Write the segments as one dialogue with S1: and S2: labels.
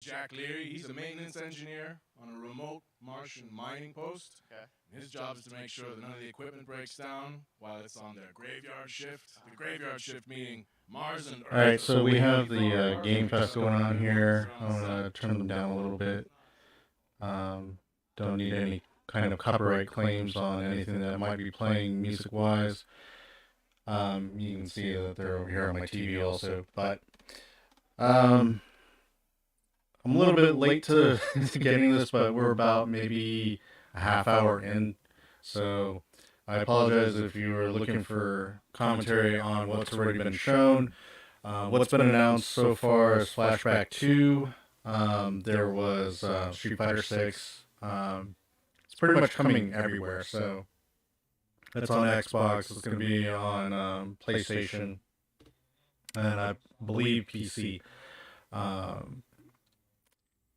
S1: Jack Leary. He's a maintenance engineer on a remote Martian mining post.
S2: Okay.
S1: His job is to make sure that none of the equipment breaks down while it's on their graveyard shift. The graveyard shift meaning Mars and Earth.
S3: Alright, so we have the Game Fest going on here. I'm going to turn them down a little bit. Don't need any kind of copyright claims on anything that might be playing music-wise. You can see that they're over here on my TV also. But I'm a little bit late to getting this, but we're about maybe a half hour in. So I apologize if you were looking for commentary on what's already been shown. What's been announced so far is Flashback 2. There was Street Fighter 6. It's pretty much coming everywhere. So it's on Xbox. It's going to be on PlayStation. And I believe PC.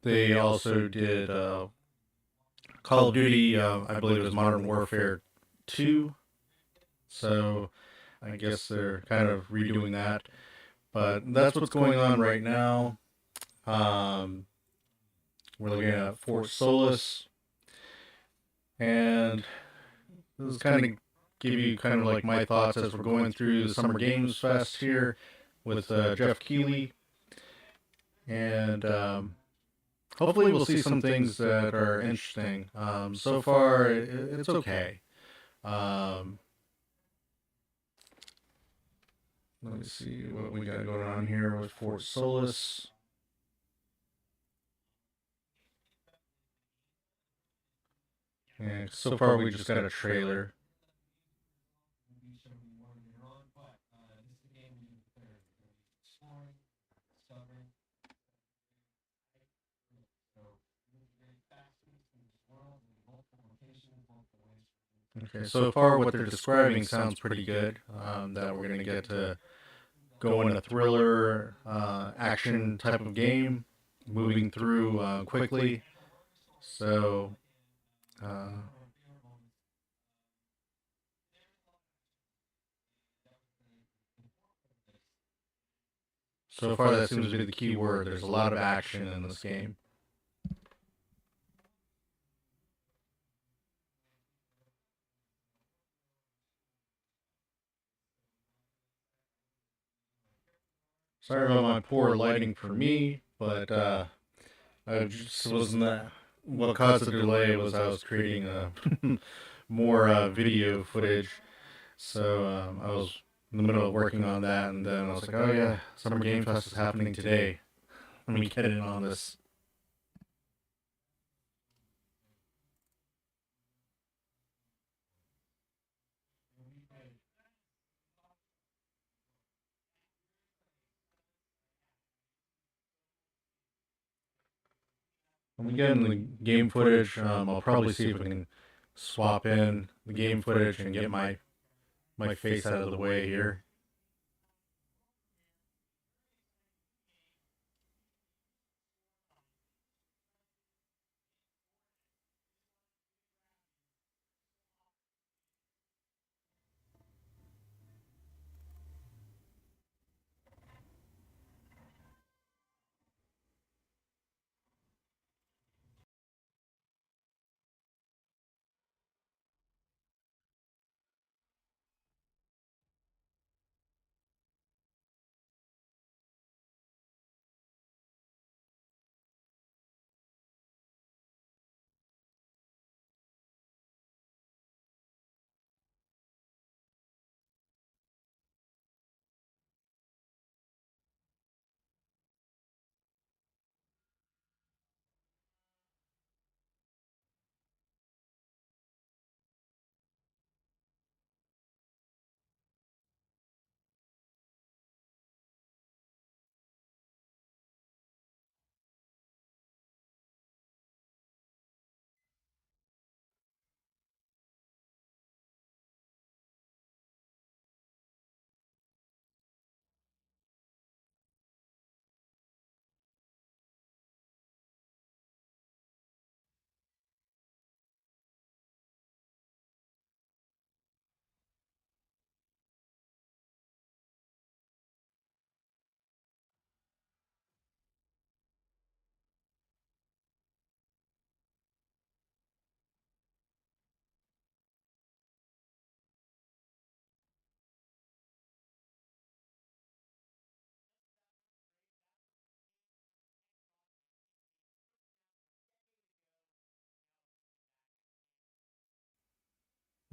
S3: They also did Call of Duty, I believe it was Modern Warfare 2. So I guess they're kind of redoing that. But that's what's going on right now. We're looking at Fort Solis. And this is kind of give you kind of like my thoughts as we're going through the Summer Games Fest here with Jeff Keighley. And hopefully we'll see some things that are interesting. So far, it's okay. Let me see what we got going on here with Fort Solis. Yeah, so far we just got a trailer. Okay, so far what they're describing sounds pretty good. That we're going to get to go in a thriller, action type of game, moving through quickly. So, so far that seems to be the key word. There's a lot of action in this game. Sorry about my poor lighting for me, but I just wasn't that. What caused the delay was I was creating more video footage, so I was in the middle of working on that, and then I was like, oh yeah, Summer Game Fest is happening today. Let me get in on this. When we get in the game footage, I'll probably see if we can swap in the game footage and get my face out of the way here.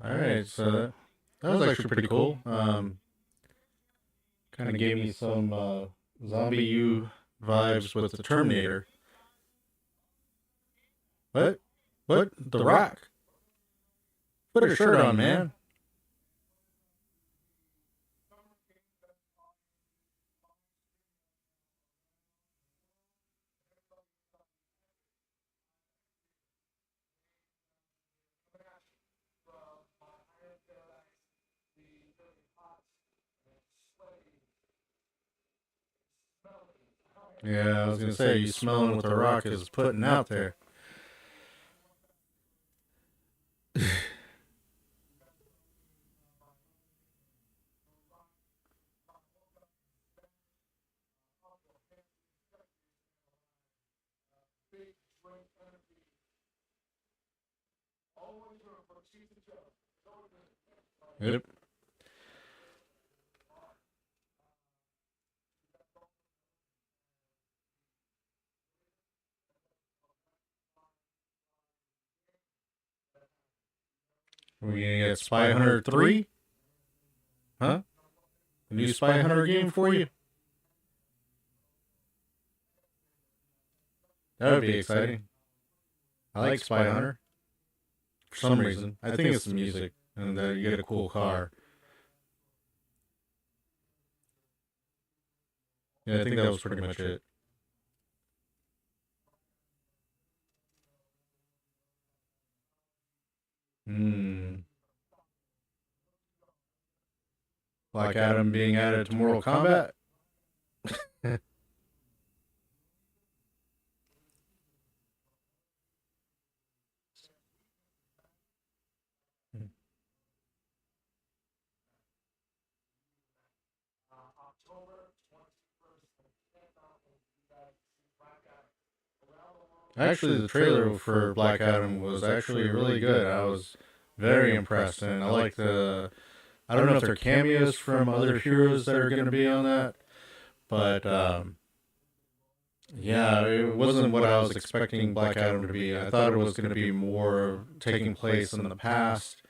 S3: All right, so that was actually pretty cool. Kind of gave me some Zombie U vibes with the Terminator. What? What? The Rock? Put a shirt on, man. Yeah, I was gonna say you smelling what the Rock is putting out there. Yep. We're gonna get Spy Hunter 3? Huh? A new Spy Hunter game for you? That would be exciting. I like Spy Hunter for some reason. I think it's the music and that you get a cool car. Yeah, I think that was pretty much it. Hmm. Black Adam being added to Mortal Kombat? Actually, the trailer for Black Adam was actually really good. I was very impressed, and I like the. I don't know if they're cameos from other heroes that are going to be on that, but yeah, it wasn't what I was expecting Black Adam to be. I thought it was going to be more taking place in the past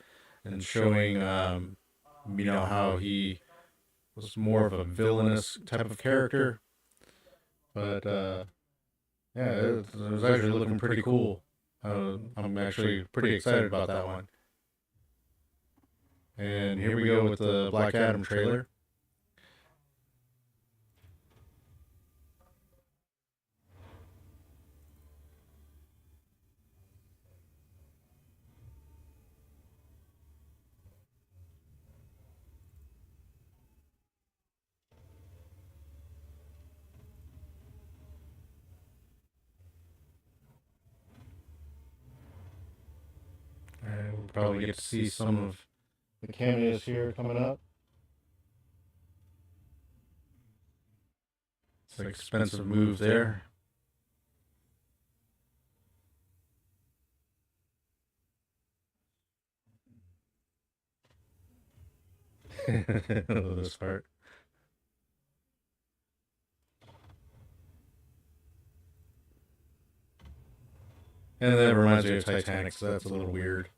S3: and showing, how he was more of a villainous type of character. But yeah, it was actually looking pretty cool. I'm actually pretty excited about that one. And here we go with the Black Adam trailer. And we'll probably get to see some of the cameos here coming up. It's an expensive move there. This part. And that reminds me of Titanic, so that's a little weird.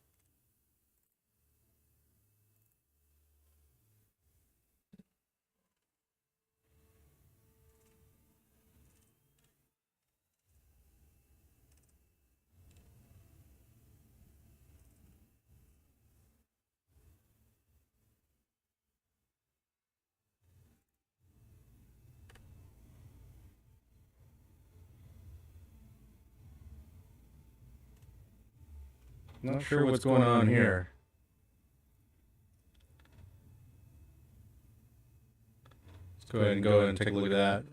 S3: Not sure what's going on here. Let's go ahead and take a look at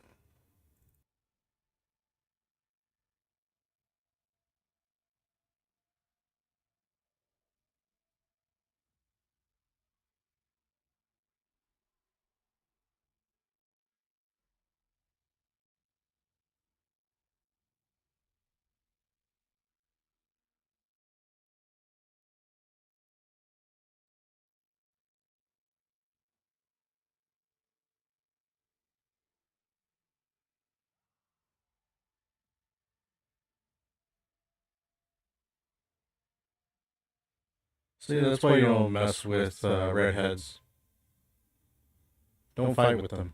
S3: See, that's why you don't mess with redheads. Don't fight with them.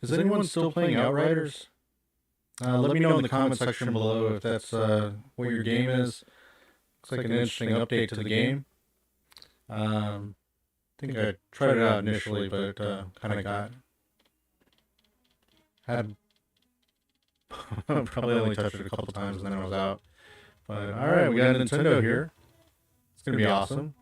S3: Is anyone still playing Outriders? Let me know in the comment section below if that's what your game is. Looks like an interesting update to the game. I think I tried it out initially, but kind of had probably only touched it a couple times and then I was out. But all right, we got Nintendo here. It's gonna be awesome.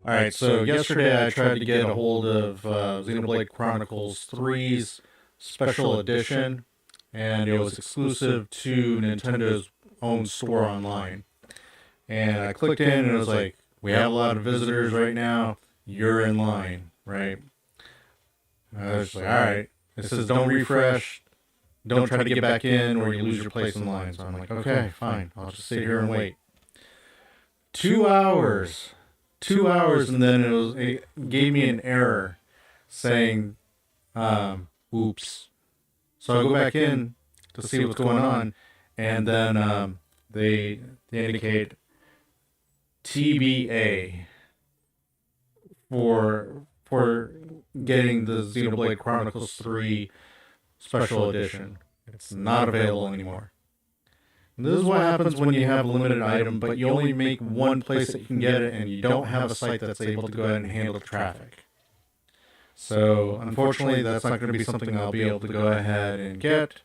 S3: All right, so yesterday I tried to get a hold of Xenoblade Chronicles 3's special edition, and it was exclusive to Nintendo's own store online. And I clicked in, and it was like, we have a lot of visitors right now. You're in line, right? I was like, all right. It says don't refresh, don't try to get back in, or you lose your place in line. So I'm like, okay, fine. I'll just sit here and wait. 2 hours. 2 hours, and then it gave me an error saying, oops. So I go back in to see what's going on, and then they indicate TBA for getting the Xenoblade Chronicles 3 special edition. It's not available anymore. And this is what happens when you have a limited item, but you only make one place that you can get it, and you don't have a site that's able to go ahead and handle the traffic. So unfortunately, that's not going to be something I'll be able to go ahead and get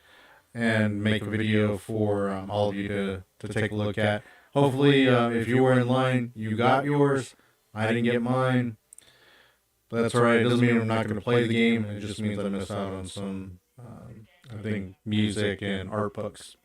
S3: and make a video for all of you to take a look at. Hopefully, if you were in line, you got yours. I didn't get mine. But that's alright. It doesn't mean I'm not going to play the game. It just means I missed out on some, I think, music and art books.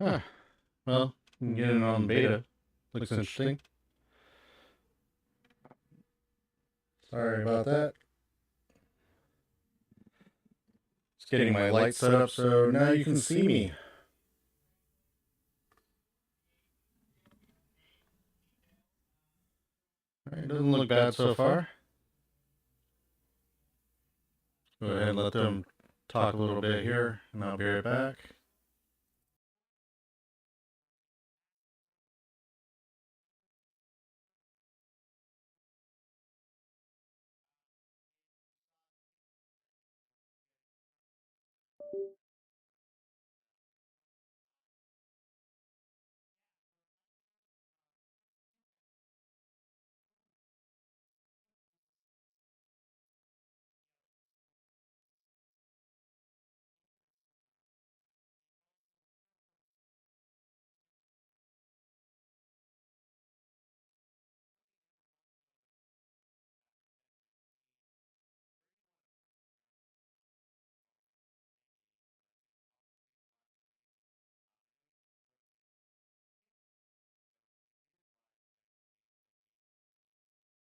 S3: Huh. Well, you can get it on beta. Looks interesting. Sorry about that. Just getting my light set up so now you can see me. All right, doesn't look bad so far. Go ahead and let them talk a little bit here, and I'll be right back.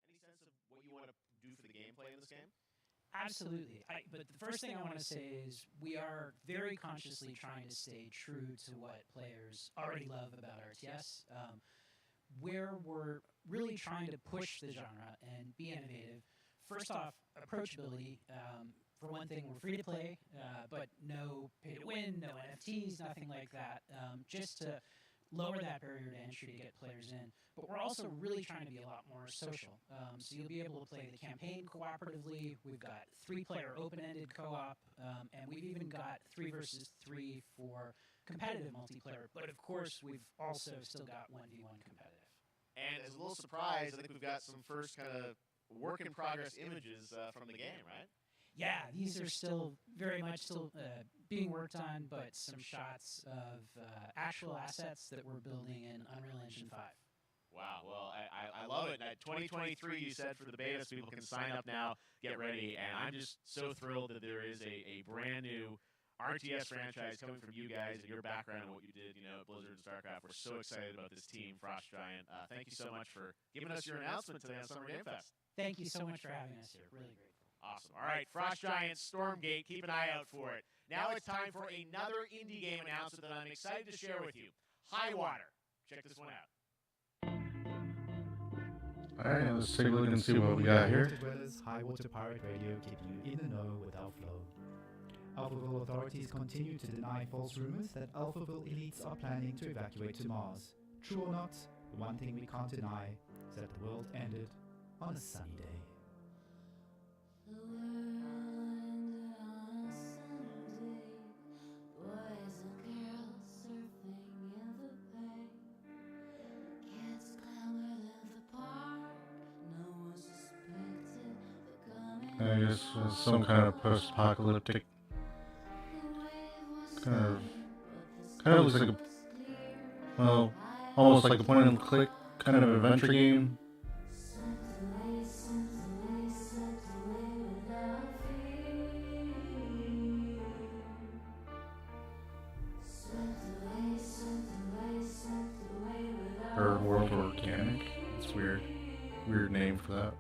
S2: Any sense of what you want to do for the gameplay in this game?
S4: Absolutely. But the first thing I want to say is we are very consciously trying to stay true to what players already love about RTS. Where we're really trying to push the genre and be innovative. First off, approachability. For one thing, we're free to play, but no pay to win, no NFTs, nothing like that. Just to lower that barrier to entry to get players in. But we're also really trying to be a lot more social. So you'll be able to play the campaign cooperatively. We've got 3-player open-ended co-op, and we've even got 3 versus 3 for competitive multiplayer. But of course, we've also still got 1v1 competitive.
S2: And as a little surprise, I think we've got some first kind of work in progress images from the game, right?
S4: Yeah, these are still very much still being worked on, but some shots of actual assets that we're building in Unreal Engine 5.
S2: Wow, well, I love it. 2023, you said, for the beta, so people can sign up now, get ready, and I'm just so thrilled that there is a brand new RTS franchise coming from you guys and your background and what you did, at Blizzard and StarCraft. We're so excited about this team, Frost Giant. Thank you so much for giving us your announcement today on Summer Game Fest.
S4: Thank you so much for having us here. Really grateful.
S2: Awesome. All right, Frost Giant, Stormgate, keep an eye out for it. Now it's time for another indie game announcement that I'm excited to share with you. Highwater. Check this one out.
S3: Alright, let's take a look and see what we got here.
S5: Dwellers, Highwater Pirate Radio keeping you in the know with our flow. Alphaville authorities continue to deny false rumors that Alphaville elites are planning to evacuate to Mars. True or not, the one thing we can't deny is that the world ended on a sunny day.
S3: I guess it's some kind of post-apocalyptic kind of looks like almost like a point and click kind of adventure game. Or World Organic. It's weird. Weird name for that.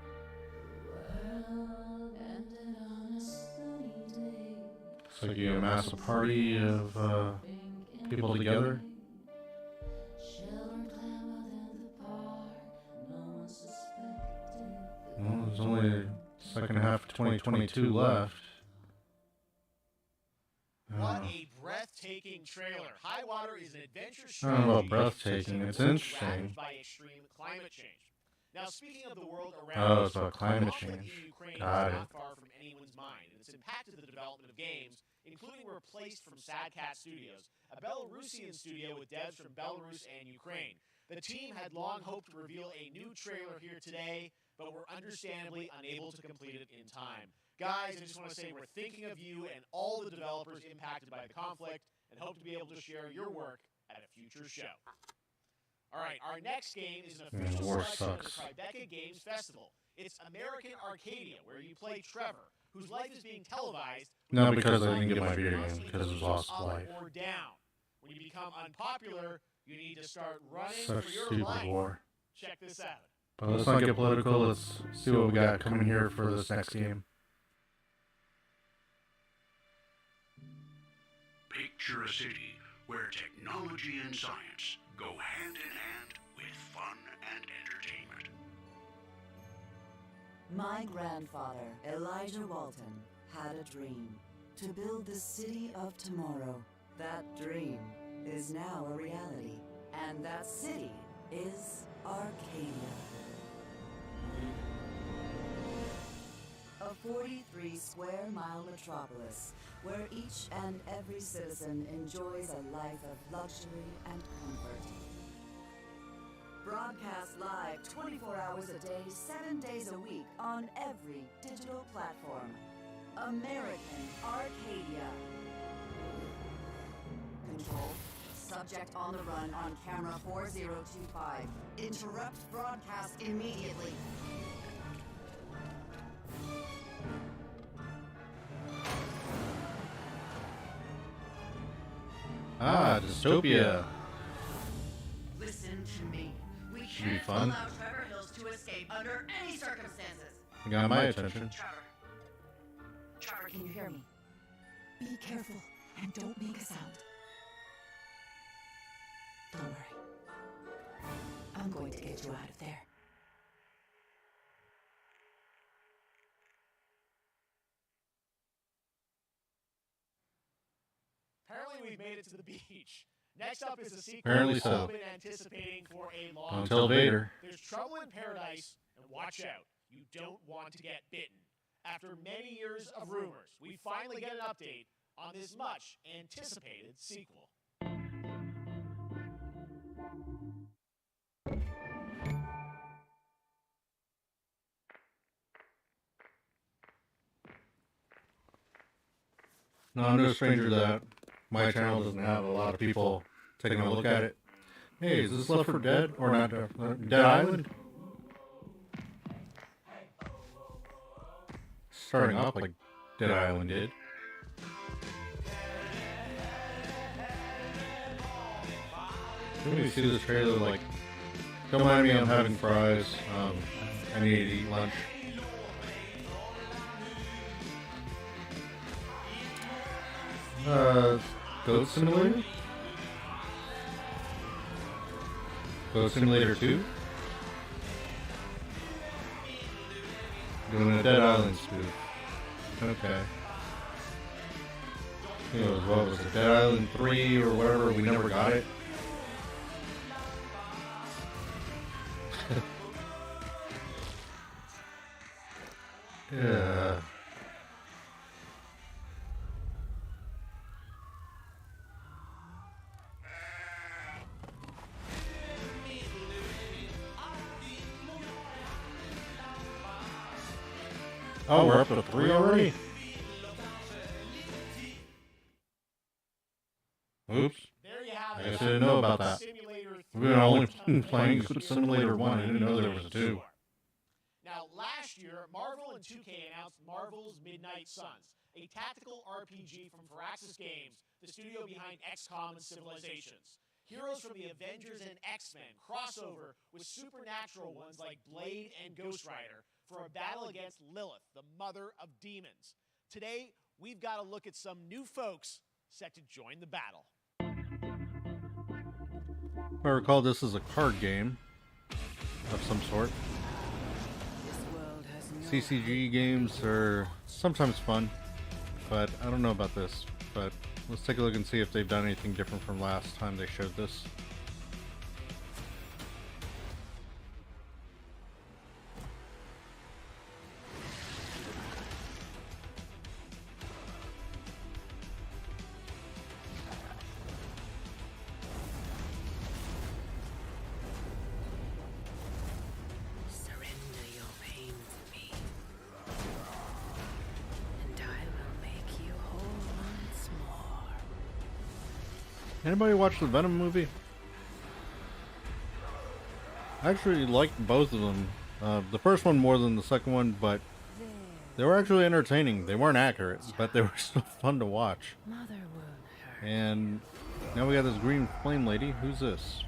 S3: Looks like you amass a party of people together. Well, there's only the second half of 2022 left.
S2: What a breathtaking trailer. Highwater is an adventure
S3: I
S2: strategy.
S3: don't know about breathtaking. It's interesting.
S2: By extreme climate change. Now, speaking of the world around
S3: Oh,
S2: us,
S3: it's about climate
S2: the conflict
S3: change.
S2: in Ukraine
S3: Got
S2: is
S3: it.
S2: not far from anyone's mind, and it's impacted the development of games, including replaced from Sad Cat Studios, a Belarusian studio with devs from Belarus and Ukraine. The team had long hoped to reveal a new trailer here today, but were understandably unable to complete it in time. Guys, I just want to say we're thinking of you and all the developers impacted by the conflict, and hope to be able to share your work at a future show. All right, our next game is an official
S3: war
S2: selection of the
S3: sucks.
S2: Tribeca Games Festival. It's American Arcadia, where you play Trevor, whose life is being televised.
S3: No, because I didn't get my video game because it was lost
S2: Up
S3: life.
S2: or down. When you become unpopular, you need to start running
S3: Such
S2: for your
S3: stupid
S2: life.
S3: war.
S2: Check this out.
S3: But let's not get political. Let's see what we got coming here for this next game.
S6: Picture a city where technology and science go hand in hand with fun and entertainment.
S7: My grandfather, Elijah Walton, had a dream to build the city of tomorrow. That dream is now a reality, and that city is Arcadia. A 43-square-mile metropolis where each and every citizen enjoys a life of luxury and comfort. Broadcast live 24 hours a day, 7 days a week on every digital platform. American Arcadia. Control. Subject on the run on camera 4025. Interrupt broadcast immediately.
S3: Ah, Dystopia.
S7: Listen to me. We
S3: Should be
S7: can't
S3: fun.
S7: allow Trevor Hills to escape under any circumstances.
S3: You got my attention.
S7: Trevor, can you hear me? Be careful and don't make a sound. Don't worry. I'm going to get you out of there.
S2: Apparently, we've made it to the beach. Next up is a sequel
S3: Apparently
S2: we've
S3: so.
S2: all been anticipating for a long
S3: Don't tell Vader.
S2: There's trouble in paradise, and watch out. You don't want to get bitten. After many years of rumors, we finally get an update on this much anticipated sequel.
S3: No, I'm no stranger to that. My channel doesn't have a lot of people taking a look at it. Hey, is this Left 4 Dead or not? Dead Island? Starting off like Dead Island did. When we see this trailer, like, don't mind me, I'm having fries. I need to eat lunch. Goat Simulator? Goat Simulator 2? Doing a Dead Island spoof. Okay. I think it was, what was it, Dead Island 3 or whatever, we never got it. Yeah. Oh, we're up to 3 already? Oops.
S2: There you have
S3: I
S2: it.
S3: guess I didn't know about that.
S2: Simulator
S3: We've been only
S2: 3.
S3: playing Simulator 1. I didn't know there was a 2.
S2: Now, last year, Marvel and 2K announced Marvel's Midnight Suns, a tactical RPG from Firaxis Games, the studio behind XCOM and Civilizations. Heroes from the Avengers and X-Men crossover with supernatural ones like Blade and Ghost Rider for a battle against Lilith, the mother of demons. Today, we've got to look at some new folks set to join the battle.
S3: If I recall, this is a card game of some sort. CCG games are sometimes fun, but I don't know about this. But let's take a look and see if they've done anything different from last time they showed this.
S8: Surrender your pain to me, and I will make you whole once more.
S3: Anybody watch the Venom movie? I actually liked both of them. The first one more than the second one, but they were actually entertaining. They weren't accurate, but they were still fun to watch.
S8: Mother won't hurt.
S3: And Now we got this green flame lady. Who's this?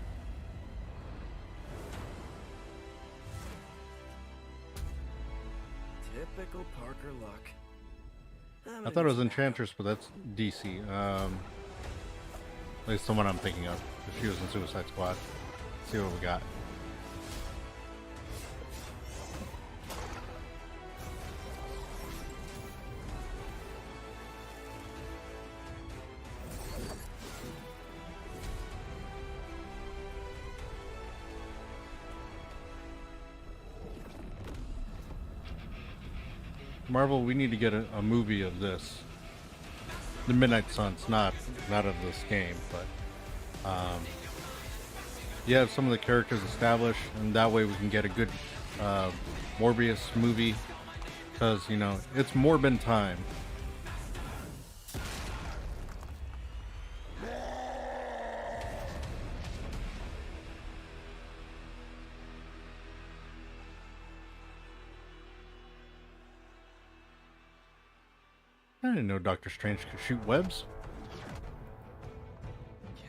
S9: Typical Parker luck.
S3: I thought it was Enchantress, but that's DC. At least the one I'm thinking of. She was in Suicide Squad. Let's see what we got. Marvel, we need to get a movie of this. The Midnight Suns, not of this game, but you have some of the characters established, and that way we can get a good Morbius movie, because, you know, it's Morbin time. I didn't know Doctor Strange could shoot webs.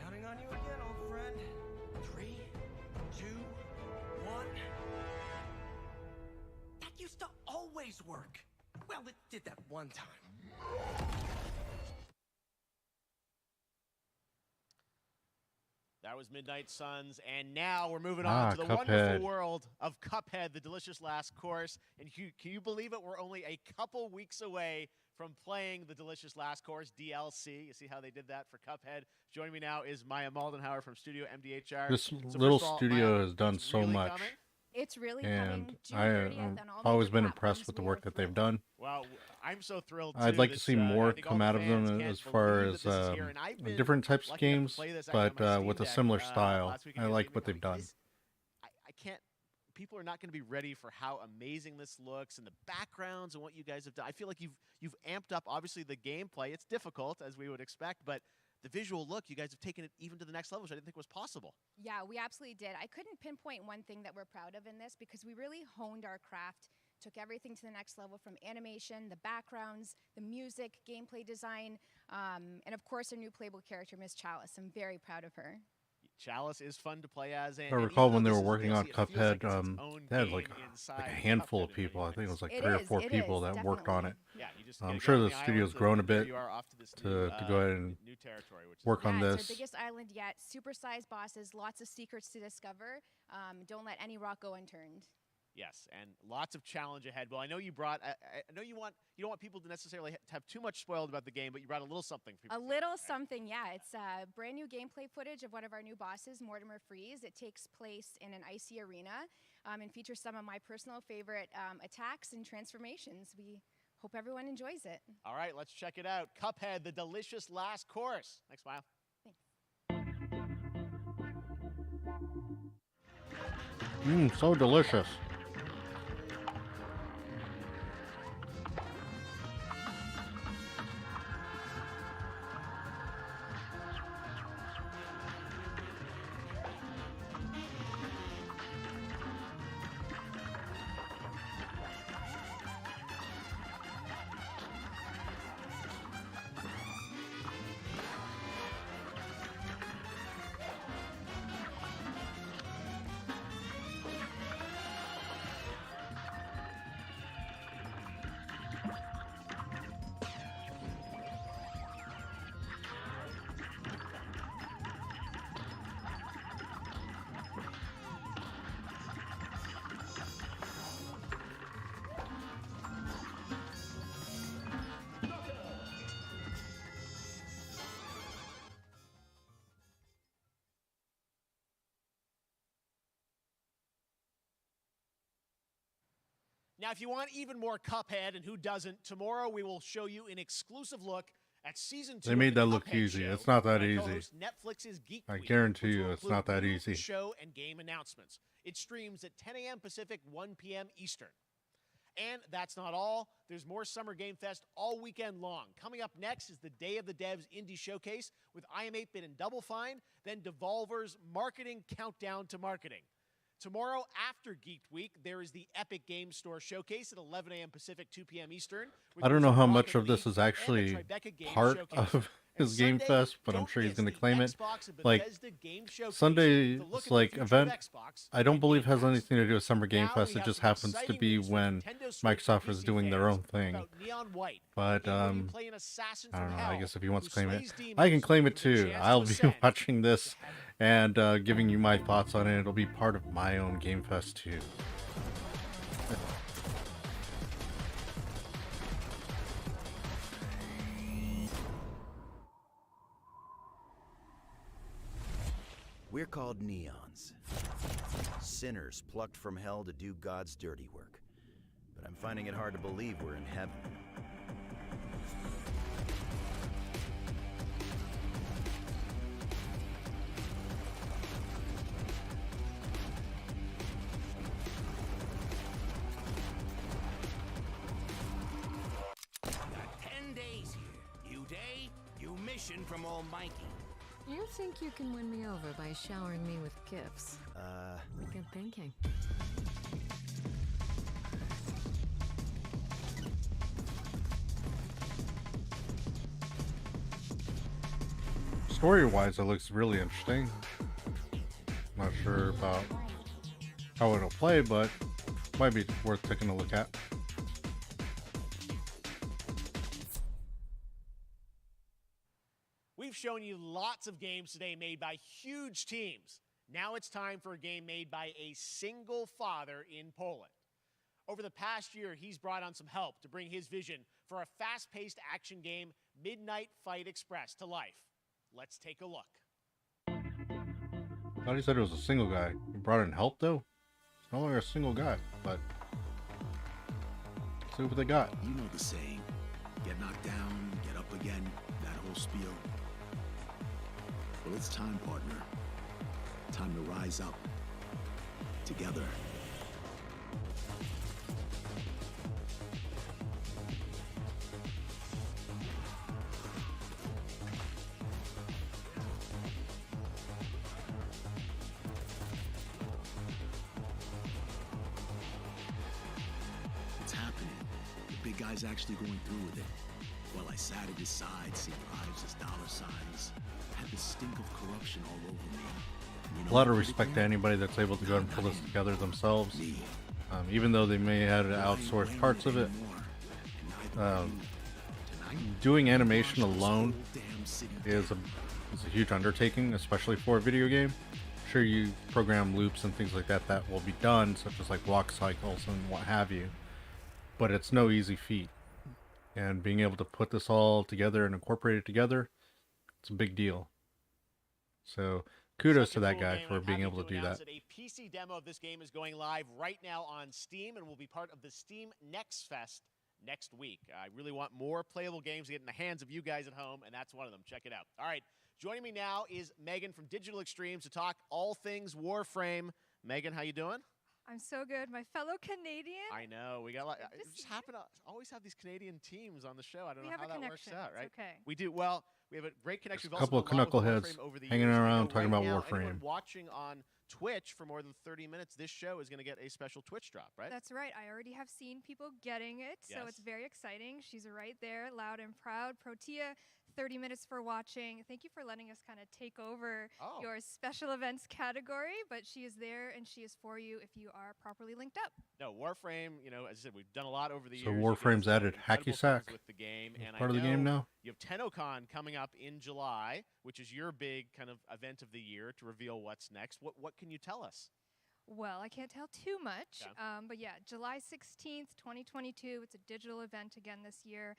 S9: Counting on you again, old friend. 3, 2, 1. That used to always work. Well, it did that one time.
S2: That was Midnight Suns, and now we're moving on to the
S3: Cuphead.
S2: wonderful world of Cuphead, the delicious last course. And can you believe it? We're only a couple weeks away from playing the delicious last course DLC. You see how they did that for Cuphead? Joining me now is Maya Moldenhauer from Studio MDHR.
S3: This
S2: So
S3: little
S2: first of all,
S3: studio
S2: Maya,
S3: has done
S2: it's
S3: so
S2: really
S3: much,
S2: coming?
S10: It's really
S3: and
S10: coming June
S3: I've
S10: 30th on all
S3: always
S10: major
S3: been impressed
S10: platforms.
S3: with the
S10: We
S3: work
S10: are
S3: that they've
S10: thrilled.
S3: done.
S2: Well, I'm so thrilled
S3: I'd
S2: too.
S3: like to
S2: This,
S3: see
S2: I
S3: more
S2: think all
S3: come
S2: the
S3: out of them
S2: fans can't
S3: as far
S2: believe
S3: as
S2: that this is here, and I've been
S3: different types of
S2: lucky enough to
S3: games,
S2: play this actually on
S3: but
S2: my Steam
S3: with a
S2: Deck,
S3: similar style.
S2: last week
S3: I
S2: against
S3: like
S2: Amy
S3: what they've
S2: Like,
S3: done.
S2: I can't. People are not going to be ready for how amazing this looks and the backgrounds and what you guys have done. I feel like you've amped up. Obviously, the gameplay. It's difficult as we would expect, but the visual look, you guys have taken it even to the next level, which I didn't think was possible.
S10: Yeah, we absolutely did. I couldn't pinpoint one thing that we're proud of in this because we really honed our craft, took everything to the next level from animation, the backgrounds, the music, gameplay design, and of course our new playable character, Miss Chalice. I'm very proud of her.
S2: Chalice is fun to play as. And
S3: I recall when they were working on Cuphead, they had like a handful of people. I think it was like 3 or 4 people that worked on it.
S2: Yeah, you just
S3: I'm
S2: get
S3: sure
S2: on
S3: the
S2: the
S3: studio's
S2: island,
S3: grown a
S2: and there
S3: bit
S2: you are off to this
S3: to
S2: new,
S3: go ahead and
S2: new territory, which is
S3: work on
S10: It's
S3: this.
S10: our biggest island yet. Supersized bosses, lots of secrets to discover. Don't let any rock go unturned.
S2: Yes, and lots of challenge ahead. Well, I know you brought. I know you don't want people to necessarily have too much spoiled about the game, but you brought a little something for people.
S10: A little something, yeah. It's brand new gameplay footage of one of our new bosses, Mortimer Freeze. It takes place in an icy arena and features some of my personal favorite attacks and transformations. We hope everyone enjoys it.
S2: All right, let's check it out. Cuphead, the delicious last course. Next, Smile.
S3: So delicious.
S2: Now, if you want even more Cuphead, and who doesn't, tomorrow we will show you an exclusive look at Season 2
S3: They made
S2: of the
S3: that look
S2: Cuphead
S3: easy.
S2: Show,
S3: It's not that
S2: where I
S3: easy.
S2: co-host Netflix's Geek
S3: I
S2: Week,
S3: guarantee
S2: which
S3: you
S2: will
S3: it's not that
S2: include
S3: easy.
S2: show and game announcements. It streams at 10 a.m. Pacific, 1 p.m. Eastern. And that's not all. There's more Summer Game Fest all weekend long. Coming up next is the Day of the Devs Indie Showcase with IM8-Bit and Double Fine, then Devolver's Marketing Countdown to Marketing. Tomorrow after Geek Week, there is the Epic Game Store Showcase at 11 a.m. Pacific, 2 p.m. Eastern.
S3: I don't know how much
S2: Rocket
S3: of this
S2: League
S3: is
S2: and the
S3: actually
S2: Tribeca Game
S3: part
S2: Showcase.
S3: of his Game
S2: Sunday,
S3: Fest, but I'm
S2: don't
S3: sure he's
S2: miss
S3: going to
S2: the
S3: claim it.
S2: Xbox and
S3: Like,
S2: Bethesda Game Showcase,
S3: Sunday's
S2: the look at the
S3: like
S2: future of
S3: event,
S2: Xbox
S3: I don't
S2: and
S3: believe
S2: Game
S3: has
S2: Pass.
S3: anything to do with Summer Game
S2: Now
S3: Fest.
S2: we
S3: It
S2: have
S3: just
S2: some
S3: happens to
S2: exciting
S3: be
S2: news for
S3: when
S2: Nintendo Switch
S3: Microsoft
S2: and
S3: is
S2: PC
S3: doing their
S2: fans
S3: own thing.
S2: about Neon White,
S3: But
S2: a game where you play an assassin
S3: I
S2: from
S3: don't know.
S2: hell
S3: I guess if he wants
S2: who
S3: to claim it,
S2: slays demons
S3: I can claim it
S2: with a
S3: too.
S2: chance to
S3: I'll be
S2: ascend
S3: watching this
S2: to heaven.
S3: and giving you my thoughts on it. It'll be part of my own Game Fest too.
S11: We're called Neons. Sinners plucked from hell to do God's dirty work. But I'm finding it hard to believe we're in heaven.
S6: Got 10 days here. New day, new mission from Almighty.
S8: You think you can win me over by showering me with gifts? Good thinking.
S3: Story-wise, it looks really interesting. Not sure about how it'll play, but might be worth taking a look at.
S2: We've shown you lots of games today made by huge teams. Now it's time for a game made by a single father in Poland. Over the past year, he's brought on some help to bring his vision for a fast-paced action game, Midnight Fight Express, to life. Let's take a look.
S3: I thought he said it was a single guy. He brought in help though? It's no longer a single guy, but let's see what they got.
S6: You know the saying. Get knocked down, get up again, that whole spiel. Well, it's time, partner. Time to rise up. Together. It's happening. The big guy's actually going through with it. While I sat at his side, seeing lives as dollar signs, had the stink of corruption all over me. You know
S3: A lot of
S6: what
S3: respect to
S6: critically?
S3: anybody that's able to go and pull this together themselves. Even though they may have outsourced parts of it. Doing animation alone is a huge undertaking, especially for a video game. Sure, you program loops and things like that that will be done, such as like walk cycles and what have you. But it's no easy feat. And being able to put this all together and incorporate it together, it's a big deal. So kudos to that guy for being able to do that.
S2: A PC demo of this game is going live right now on Steam and will be part of the Steam Next Fest next week. I really want more playable games to get in the hands of you guys at home, and that's one of them. Check it out. All right, joining me now is Megan from Digital Extremes to talk all things Warframe. Megan, how you doing?
S12: I'm so good. My fellow Canadian.
S2: I know. We got a lot.
S12: Good to
S2: It just
S12: see
S2: happen to always have these Canadian teams on the show. I don't
S12: We
S2: know
S12: have
S2: how
S12: a
S2: that works
S12: connection.
S2: out,
S12: It's
S2: right?
S12: okay.
S2: We do. Well, we have a great connection.
S3: A
S2: We've
S3: couple
S2: also
S3: of
S2: done a lot with
S3: knuckleheads
S2: Warframe over the
S3: hanging
S2: years. I
S3: around
S2: know
S3: talking
S2: right
S3: about
S2: now,
S3: Warframe.
S2: anyone watching on Twitch for more than 30 minutes, this show is going to get a special Twitch drop, right?
S12: That's right. I already have seen people getting it, so it's
S2: Yes.
S12: very exciting. She's right there, loud and proud. Protea, 30 minutes for watching. Thank you for letting us kind of take over
S2: Oh.
S12: your special events category, but she is there and she is for you if you are properly linked up.
S2: No, Warframe, you know, as I said, we've done a lot over the
S3: So
S2: years.
S3: Warframe's
S2: You guys have
S3: added
S2: incredible
S3: hacky
S2: things
S3: sack
S2: with the game,
S3: as
S2: and
S3: part
S2: I
S3: of the game
S2: know
S3: now?
S2: You have TennoCon coming up in July, which is your big kind of event of the year to reveal what's next. What can you tell us?
S12: Well, I can't tell too much,
S2: Yeah.
S12: but yeah, July 16th, 2022. It's a digital event again this year.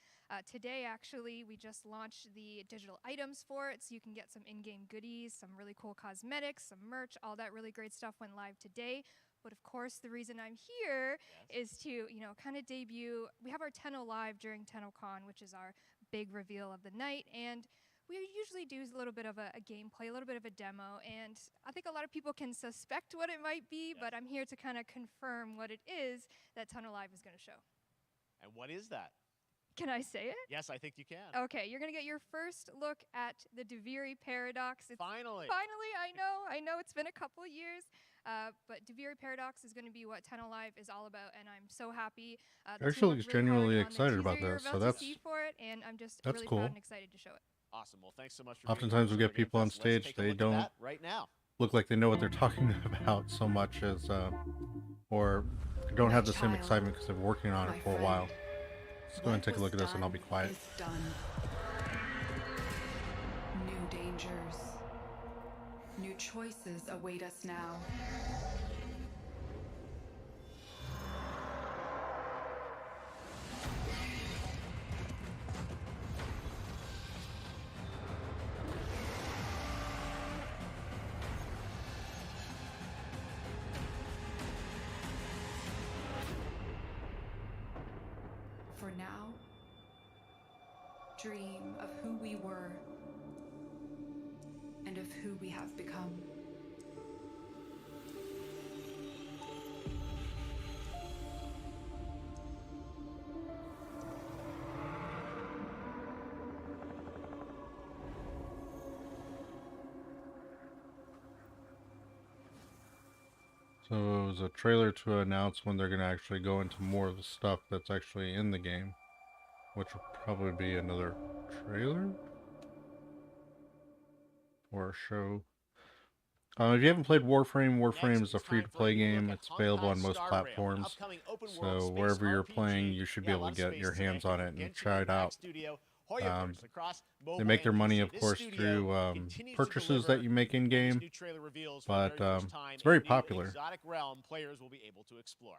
S12: Today, actually, we just launched the digital items for it, so you can get some in-game goodies, some really cool cosmetics, some merch, all that really great stuff went live today. But of course, the reason I'm here is to, you know, kind of debut. We have our Tenno Live during TennoCon, which is our big reveal of the night, and we usually do a little bit of a gameplay, a little bit of a demo, and I think a lot of people can suspect what it might be, but I'm here to kind of confirm what it is that Tenno Live is going to show.
S2: And what is that?
S12: Can I say it?
S2: Yes, I think you can.
S12: Okay, you're going to get your first look at the Duviri Paradox.
S2: Finally.
S12: Finally, I know it's been a couple years, but Duviri Paradox is going to be what Tenno Live is all about, and I'm so happy. The team
S3: Actually,
S12: worked
S3: looks
S12: really hard
S3: genuinely
S12: on the
S3: excited
S12: teaser
S3: about
S12: you're
S3: that, so
S12: about to
S3: that's-
S12: see for it, and I'm just
S3: that's
S12: really
S3: cool.
S12: proud and excited to show it.
S2: Awesome. Well, thanks so much for
S3: Oftentimes we get people on stage, they don't
S2: right now.
S3: look like they know what they're talking about so much as, or don't have the same excitement because they've been working on it for a while. Let's go ahead and take a look at this and I'll be quiet.
S13: New dangers. New choices await us now. For now, dream of who we were and of who we have become.
S3: So it was a trailer to announce when they're going to actually go into more of the stuff that's actually in the game, which will probably be another trailer or a show. If you haven't played Warframe, Warframe is a free-to-play game. It's available on most platforms. So wherever you're playing, you should be able to get your hands on it and try it out. They make their money, of course, through purchases that you make in-game, but it's very popular.
S2: Exotic realm players will be able to explore.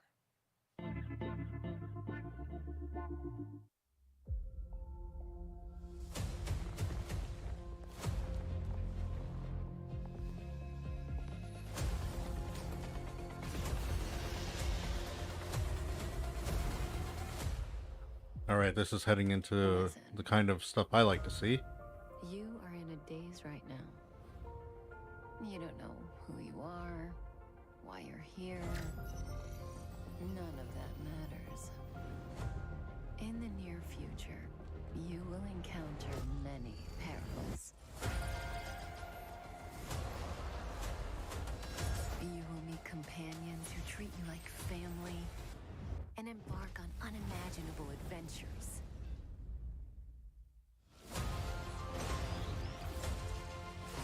S3: Alright, this is heading into the kind of stuff I like to see.
S8: You are in a daze right now. You don't know who you are, why you're here. None of that matters. In the near future, you will encounter many perils. You will meet companions who treat you like family and embark on unimaginable adventures.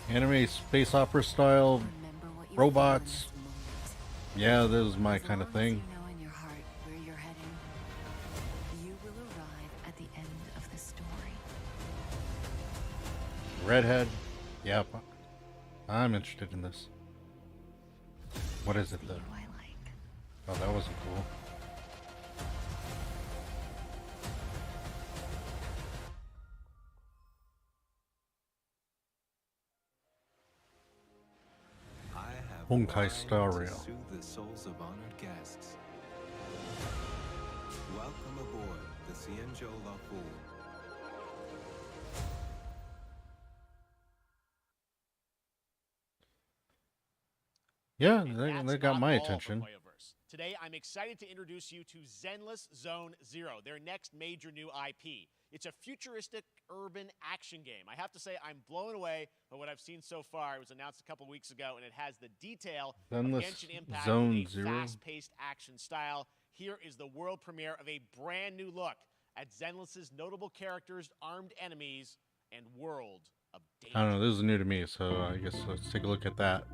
S3: Anime space opera style robots. Yeah, this is my kind of thing.
S8: You know in your heart where you're heading. You will arrive at the end of the story.
S3: Redhead. Yep. I'm interested in this. What is it though? Oh, that wasn't cool. Honkai Star Rail.
S14: Soothe the souls of honored guests. Welcome aboard the Xianzhou Lafu.
S3: Yeah, they got my attention.
S2: Today, I'm excited to introduce you to Zenless Zone Zero, their next major new IP. It's a futuristic urban action game. I have to say, I'm blown away by what I've seen so far. It was announced a couple weeks ago, and it has the detail of Genshin Impact
S3: Zone
S2: with a
S3: Zero.
S2: fast-paced action style. Here is the world premiere of a brand new look at Zenless's notable characters, armed enemies, and world of danger.
S3: I don't know, this is new to me, so I guess let's take a look at that.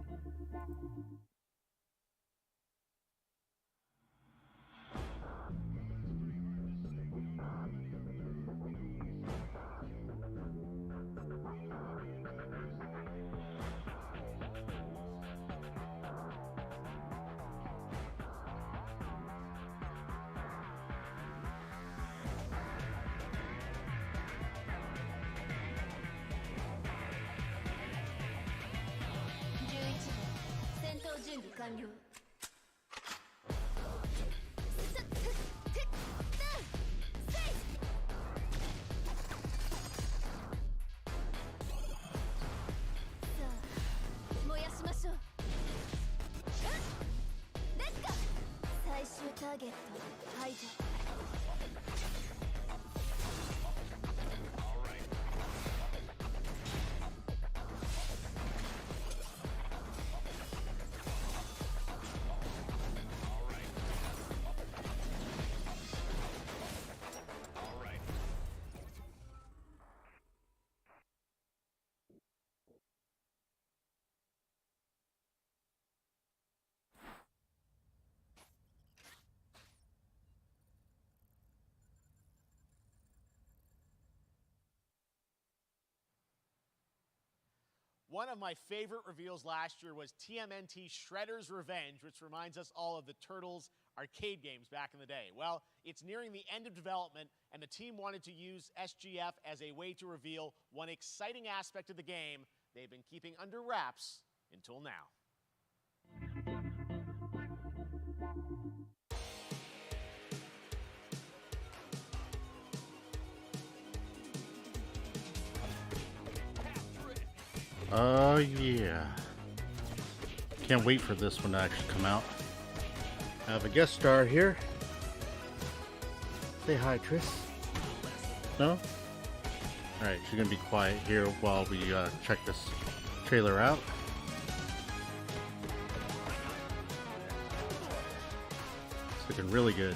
S2: One of my favorite reveals last year was TMNT Shredder's Revenge, which reminds us all of the Turtles arcade games back in the day. Well, it's nearing the end of development, and the team wanted to use SGF as a way to reveal one exciting aspect of the game they've been keeping under wraps until now.
S3: Yeah. Can't wait for this one to actually come out. I have a guest star here. Say hi, Tris. No? Alright, she's gonna be quiet here while we check this trailer out. It's looking really good.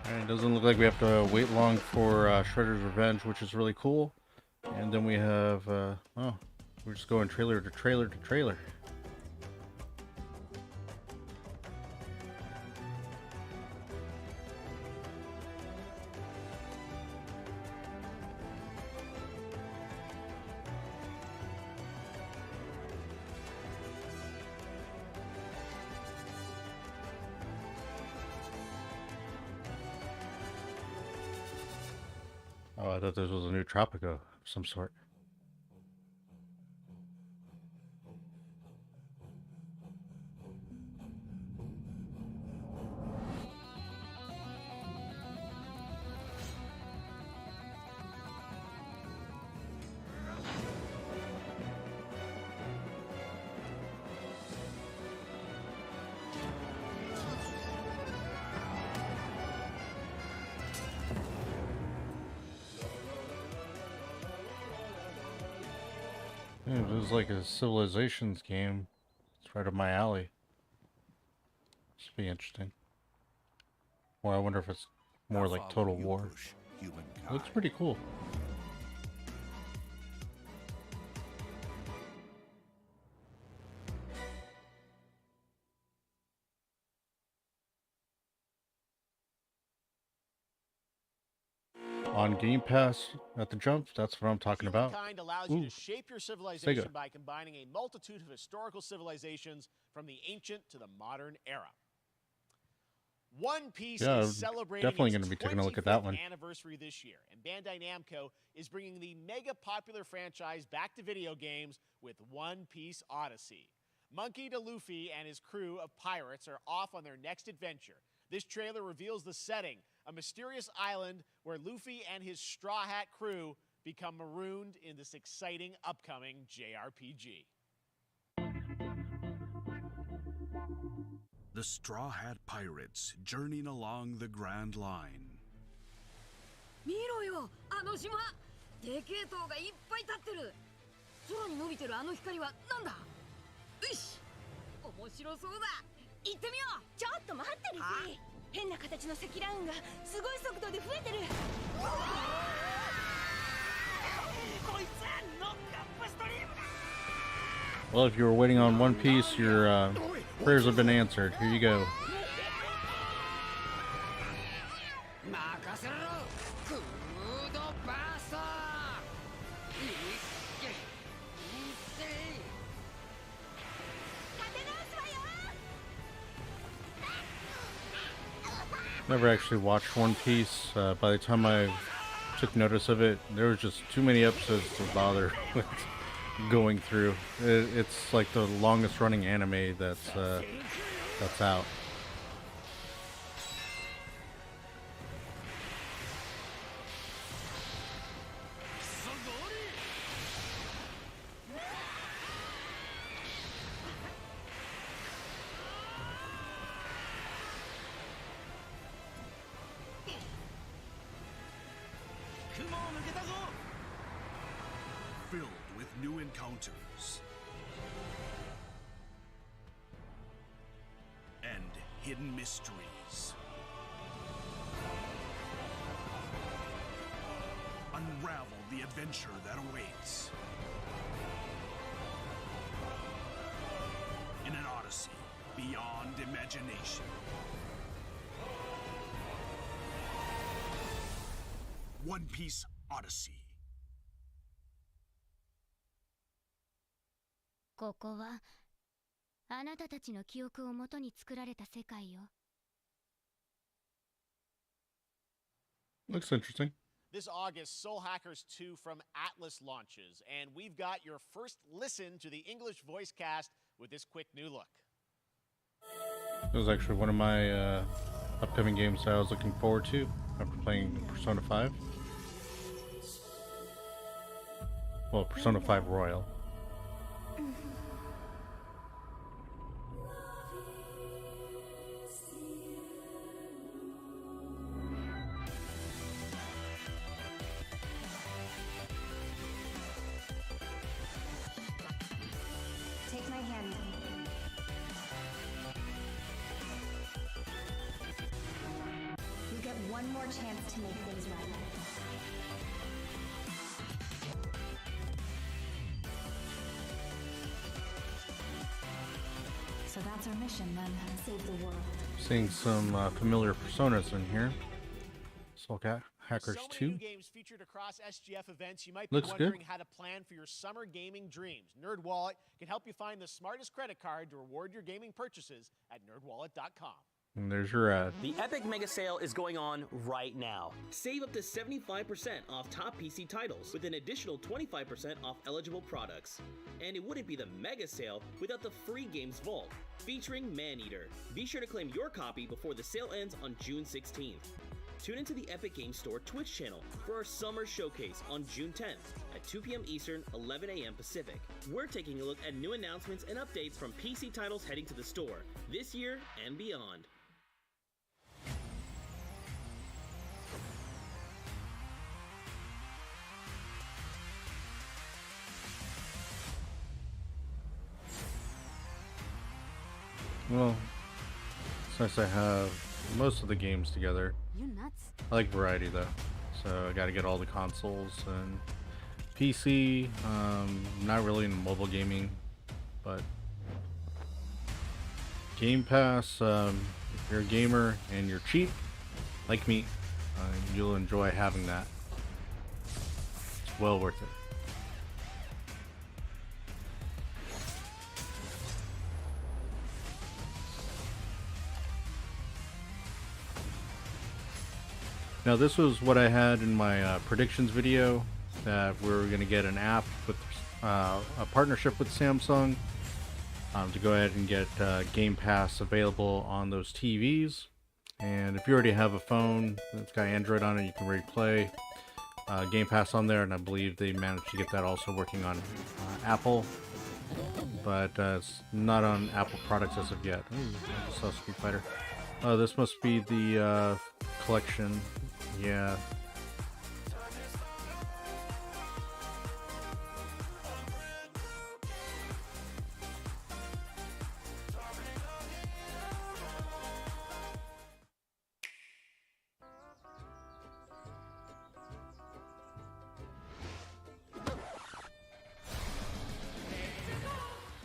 S3: It doesn't look like we have to wait long for Shredder's Revenge, which is really cool. And then we have, oh, we're just going trailer to trailer to trailer. Oh, I thought this was a new Tropico of some sort. Yeah, it was like a Civilizations game. It's right up my alley. This will be interesting. Or I wonder if it's more like Total War. It looks pretty cool. On Game Pass at the jump, that's what I'm talking about.
S2: Humankind allows you to shape your civilization by combining a multitude of historical civilizations from the ancient to the modern era. One Piece is celebrating
S3: definitely
S2: its
S3: going to be taking a look at that
S2: 25th
S3: one.
S2: anniversary this year, and Bandai Namco is bringing the mega popular franchise back to video games with One Piece Odyssey. Monkey D. Luffy and his crew of pirates are off on their next adventure. This trailer reveals the setting a mysterious island where Luffy and his Straw Hat crew become marooned in this exciting upcoming JRPG.
S15: The Straw Hat Pirates journeying along the Grand Line.
S16: 見ろよ、あの島。でけえ塔がいっぱい立ってる。空に伸びてるあの光はなんだ。よし、面白そうだ。行ってみよう。
S17: ちょっと待ってるし。変な形の積乱雲がすごい速度で増えてる。
S16: こいつノックアップストリームだ。
S3: Well, if you were waiting on One Piece, your prayers have been answered. Here you go. Never actually watched One Piece. By the time I took notice of it, there was just too many episodes to bother with going through. It's like the longest running anime that's out.
S15: Filled with new encounters and hidden mysteries. Unravel the adventure that awaits in an odyssey beyond imagination. One Piece Odyssey.
S18: ここはあなたたちの記憶をもとに作られた世界よ。
S3: Looks interesting.
S2: This August, Soul Hackers 2 from Atlas launches, and we've got your first listen to the English voice cast with this quick new look.
S3: It was actually one of my upcoming games that I was looking forward to after playing Persona 5. Well, Persona 5 Royal.
S17: Take my hand. You get one more chance to make things right.
S13: So that's our mission then.
S17: Save the world.
S3: Seeing some familiar personas in here. Soul Hackers
S2: So
S3: 2.
S2: many new games featured across SGF events, you might be
S3: Looks good.
S2: wondering how to plan for your summer gaming dreams. NerdWallet can help you find the smartest credit card to reward your gaming purchases at nerdwallet.com.
S3: And there's your ad.
S19: The Epic Mega Sale is going on right now. Save up to 75% off top PC titles with an additional 25% off eligible products. And it wouldn't be the Mega Sale without the free games vault, featuring Maneater. Be sure to claim your copy before the sale ends on June 16th. Tune into the Epic Games Store Twitch channel for our summer showcase on June 10th at 2 p.m. Eastern, 11 a.m. Pacific. We're taking a look at new announcements and updates from PC titles heading to the store this year and beyond.
S3: Well, since I have most of the games together,
S18: You nuts?
S3: I like variety though. So I gotta get all the consoles and PC, not really in mobile gaming, but Game Pass, if you're a gamer and you're cheap, like me, you'll enjoy having that. It's well worth it. Now this was what I had in my predictions video, that we were going to get an app with a partnership with Samsung to go ahead and get Game Pass available on those TVs. And if you already have a phone that's got Android on it, you can already play Game Pass on there, and I believe they managed to get that also working on Apple, but it's not on Apple products as of yet. Ooh, I just saw Street Fighter. This must be the collection. Yeah.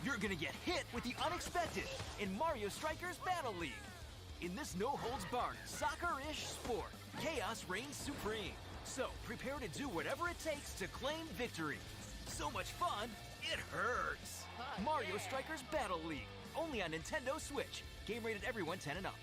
S20: You're gonna get hit with the unexpected in Mario Strikers Battle League. In this no-holds-barred, soccer-ish sport, chaos reigns supreme. So prepare to do whatever it takes to claim victory. So much fun, it hurts. Mario Strikers Battle League, only on Nintendo Switch. Game rated everyone 10 and up.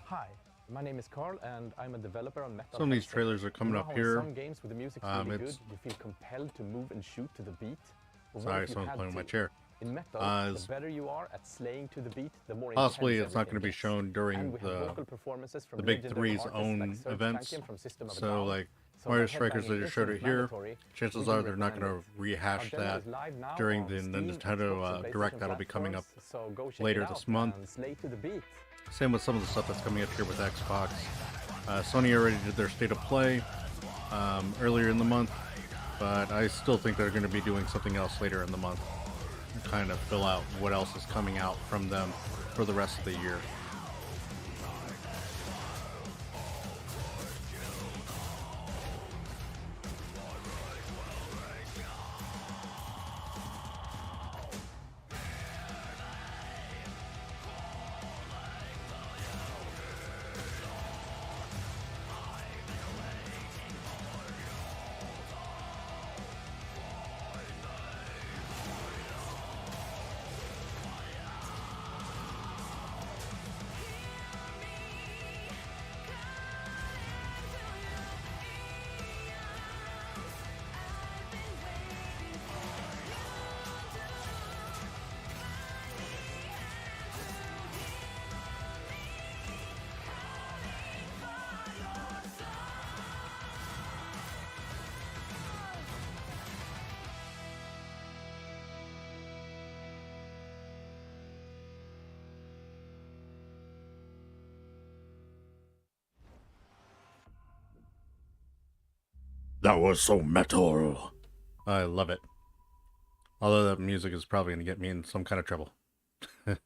S21: Hi, my name is Carl, and I'm a developer on Metal.
S3: Some of these trailers are coming up here.
S21: Some games with the music's really good, you feel compelled to move and shoot to the beat.
S3: Sorry, someone's playing with my chair.
S21: In Metal, the better you are at slaying to the beat, the more
S3: possibly
S21: intense
S3: it's not going to be shown during the Big Three's own events. So like Mario Strikers, they just showed it here. Chances are they're not going to rehash that during the Nintendo Direct that'll be coming up later this month. Same with some of the stuff that's coming up here with Xbox. Sony already did their State of Play earlier in the month, but I still think they're going to be doing something else later in the month to kind of fill out what else is coming out from them for the rest of the year. That was so metal. I love it. Although that music is probably going to get me in some kind of trouble.
S2: That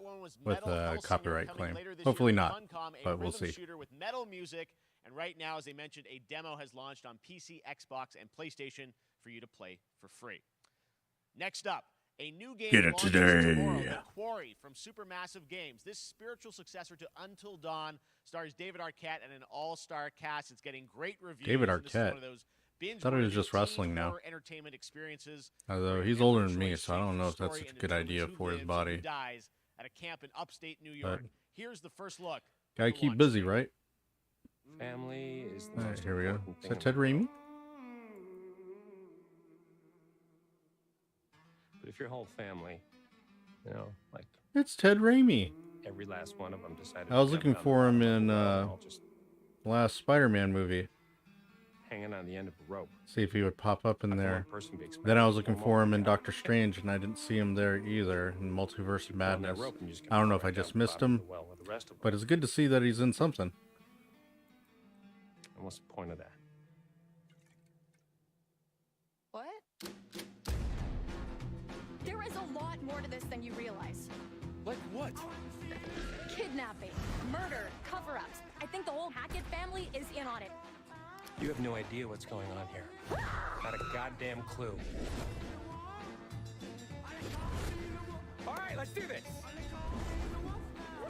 S2: one was
S3: with copyright claim. Hopefully not, but we'll see.
S2: Shooter with metal music, and right now, as I mentioned, a demo has launched on PC, Xbox, and PlayStation for you to play for free. Next up, a new game
S3: Get it today.
S2: Tomorrow, The Quarry from Supermassive Games. This spiritual successor to Until Dawn stars David Arquette and an all-star cast. It's getting great reviews.
S3: David Arquette. Thought he was just wrestling now.
S2: Entertainment experiences.
S3: Although he's older than me, so I don't know if that's such a good idea for his body.
S2: Dies at a camp in upstate New York. Here's the first look.
S3: Gotta keep busy, right?
S22: Family is the
S3: Alright, here we go. Is that Ted Raimi?
S22: But if your whole family, you know, like
S3: It's Ted Raimi.
S22: every last one of them decided
S3: I was
S22: to
S3: looking
S22: jump
S3: for
S22: down
S3: him
S22: the
S3: in
S22: wall, just
S3: last Spider-Man movie.
S22: hanging on the end of a rope.
S3: See if he would pop up in
S22: Like
S3: there.
S22: one person be expected
S3: Then I was
S22: to
S3: looking
S22: come
S3: for
S22: over
S3: him in
S22: and
S3: Doctor Strange, and I didn't see him there either in Multiverse of
S22: on that
S3: Madness.
S22: rope and you just
S3: I don't know
S22: come
S3: if I
S22: right
S3: just
S22: down the
S3: missed
S22: bottom
S3: him,
S22: of the well with the rest of them.
S3: but it's good to see that he's in something.
S22: And what's the point of that?
S23: What? There is a lot more to this than you realize.
S22: Like what?
S23: Kidnapping, murder, cover-ups. I think the whole Hackett family is in on it.
S22: You have no idea what's going on here. Not a goddamn clue. All right, let's do this.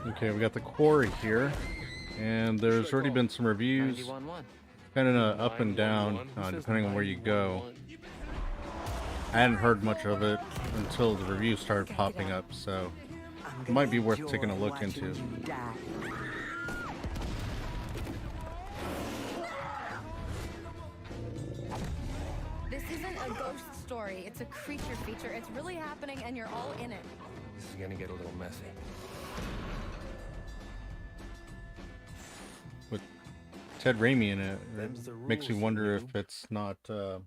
S3: Okay, we got the Quarry here, and there's already been some reviews, kind of up and down, depending on where you go. I hadn't heard much of it until the reviews started popping up, so it might be worth taking a look into.
S23: This isn't a ghost story. It's a creature feature. It's really happening, and you're all in it.
S22: This is gonna get a little messy.
S3: With Ted Raimi in it, it makes me wonder if it's not, you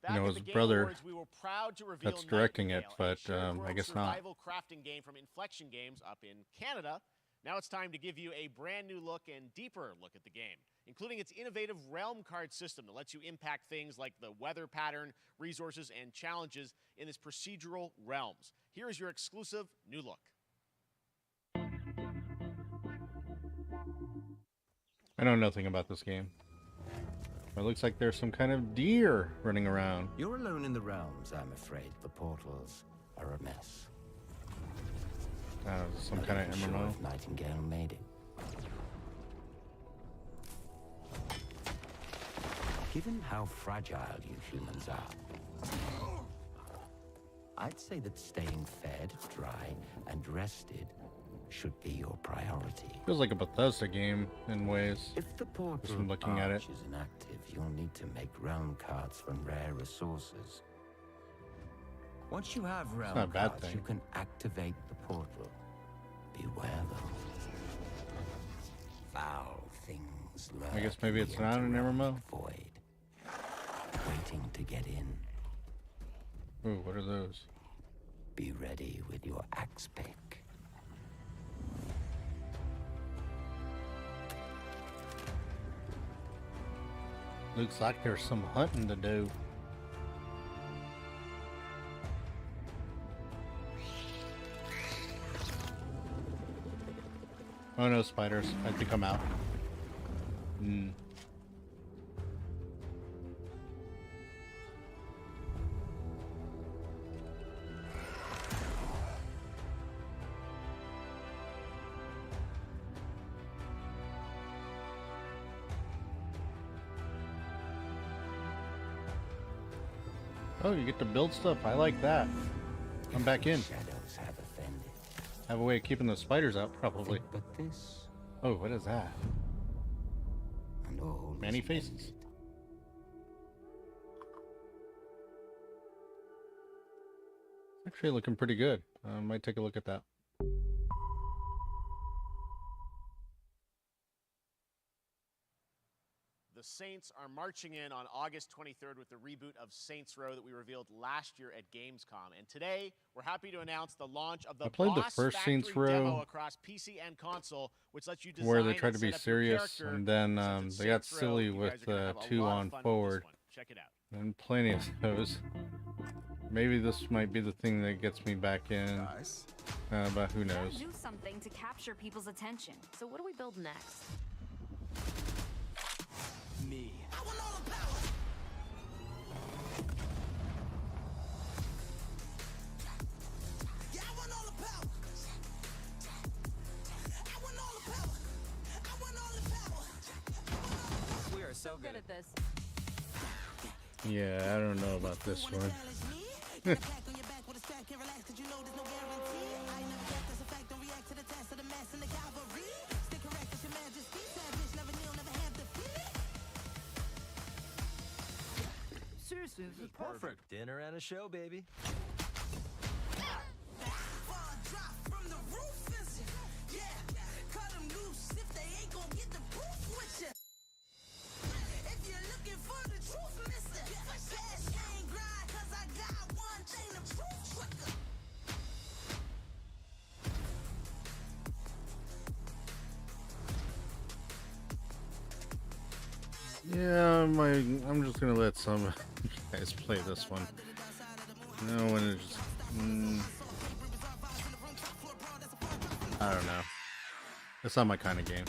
S3: know, his brother
S2: Awards, we were proud to reveal
S3: that's directing it,
S2: Nightingale,
S3: but
S2: a
S3: I
S2: survival
S3: guess not.
S2: crafting game from Inflection Games up in Canada. Now it's time to give you a brand new look and deeper look at the game, including its innovative realm card system that lets you impact things like the weather pattern, resources, and challenges in this procedural realms. Here is your exclusive new look.
S3: I know nothing about this game. It looks like there's some kind of deer running around.
S1: You're alone in the realms, I'm afraid. The portals are a mess.
S3: Some kind of
S1: Sure
S3: MMO.
S1: if Nightingale made it. Given how fragile you humans are, I'd say that staying fed, dry, and rested should be your priority.
S3: Feels like a Bethesda game in ways.
S1: If the portal
S3: Just from looking at it.
S1: arch is inactive, you'll need to make realm cards from rare resources. Once you have realm
S3: not a bad
S1: cards,
S3: thing.
S1: you can activate the portal. Beware though. Foul things lurk
S3: I guess maybe
S1: in
S3: it's
S1: the
S3: not an MMO.
S1: void, waiting to get in.
S3: Ooh, what are those?
S1: Be ready with your axe pick.
S3: Looks like there's some hunting to do. Oh no, spiders. I think I'm out. Oh, you get to build stuff. I like that. I'm back in.
S1: Shadows have offended.
S3: Have a way of keeping the spiders out, probably.
S1: But this
S3: Oh, what is that?
S1: and all
S3: Many
S1: is
S3: faces.
S1: mended.
S3: Actually looking pretty good. Might take a look at that.
S2: The Saints are marching in on August 23rd with the reboot of Saints Row that we revealed last year at Gamescom. And today, we're happy to announce the launch of the
S3: I played the
S2: Boss
S3: first
S2: Factory
S3: Saints Row
S2: demo across PC and console, which lets you design
S3: where they tried
S2: and
S3: to be
S2: set up your
S3: serious,
S2: character.
S3: and then
S2: Since it's
S3: they got
S2: Saints Row,
S3: silly
S2: you guys
S3: with
S2: are gonna have a
S3: 2
S2: lot of
S3: on
S2: fun with
S3: forward.
S2: this one. Check it out.
S3: And plenty of those. Maybe this might be the thing that gets me back in. But who knows?
S4: Do something to capture people's attention. So what do we build next?
S20: Me. We are so good
S4: at this.
S3: Yeah, I don't know about this one.
S20: Seriously, this is perfect. Dinner and a show, baby.
S3: Yeah, I'm just gonna let some of you guys play this one. No one is just, I don't know. It's not my kind of game.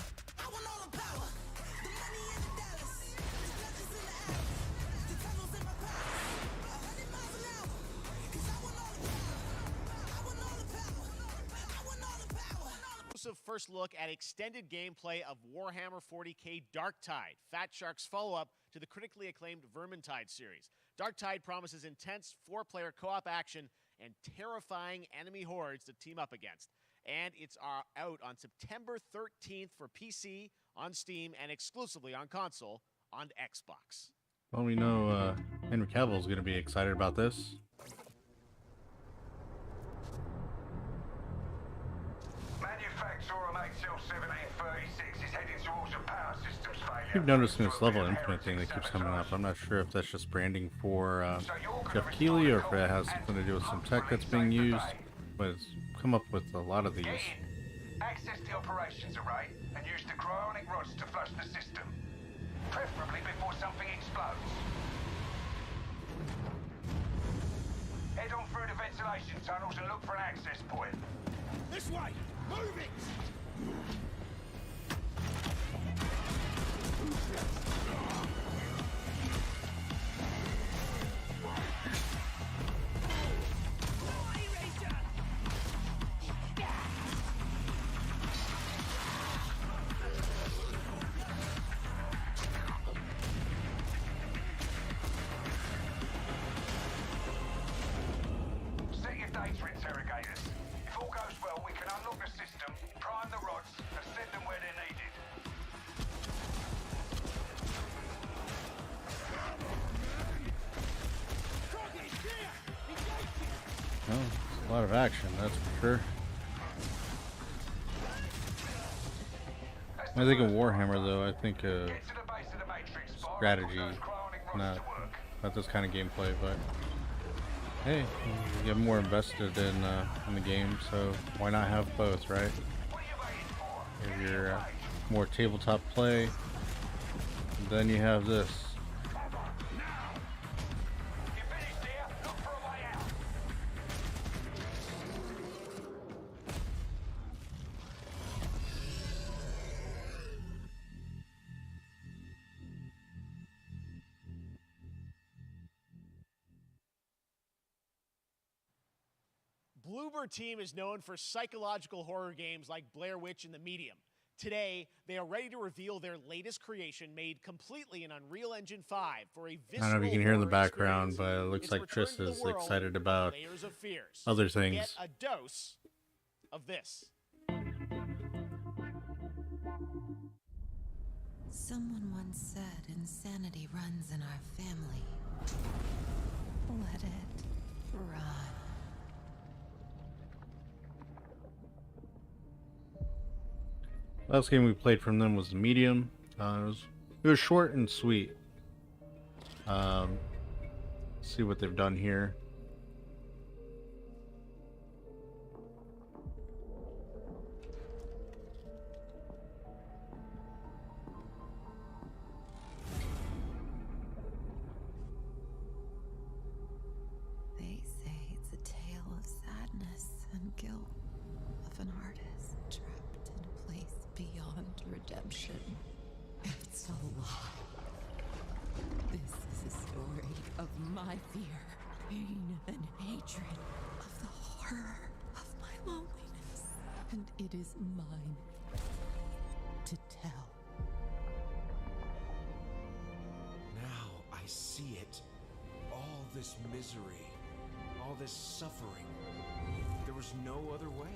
S2: Exclusive first look at extended gameplay of Warhammer 40k Darktide, Fat Shark's follow-up to the critically acclaimed Vermintide series. Darktide promises intense 4-player co-op action and terrifying enemy hordes to team up against. And it's out on September 13th for PC, on Steam, and exclusively on console on Xbox.
S3: Well, we know Henry Cavill is going to be excited about this. I've noticed this level infinite thing that keeps coming up. I'm not sure if that's just branding for Jeff Keighley or if it has something to do with some tech that's being used, but it's come up with a lot of these.
S5: Access the operations array and use the cryonic rods to flush the system, preferably before something explodes. Head on through the ventilation tunnels and look for an access point.
S20: This way! Move it!
S5: Set your data interrogators. If all goes well, we can unlock the system, prime the rods, and send them where they're needed.
S3: Oh, it's a lot of action, that's for sure. I think of Warhammer, though. I think strategy, not this kind of gameplay. But hey, you get more invested in the game, so why not have both, right? If you're more tabletop play, then you have this.
S2: Bloober Team is known for psychological horror games like Blair Witch and The Medium. Today, they are ready to reveal their latest creation made completely in Unreal Engine 5 for a visceral
S3: I don't know if you can hear in the
S2: horror
S3: background,
S2: experience.
S3: but it looks
S2: It's
S3: like
S2: Return
S3: Triss
S2: to the
S3: is
S2: World
S3: excited
S2: with
S3: about
S2: Layers of Fears.
S3: other things.
S2: Get a dose of this.
S7: Someone once said insanity runs in our family. Let it run.
S3: Last game we played from them was The Medium. It was short and sweet. See what they've done here.
S7: They say it's a tale of sadness and guilt of an artist trapped in a place beyond redemption. It's a lie. This is a story of my fear, pain, and hatred, of the horror of my loneliness. And it is mine to tell.
S9: Now I see it. All this misery, all this suffering. There was no other way.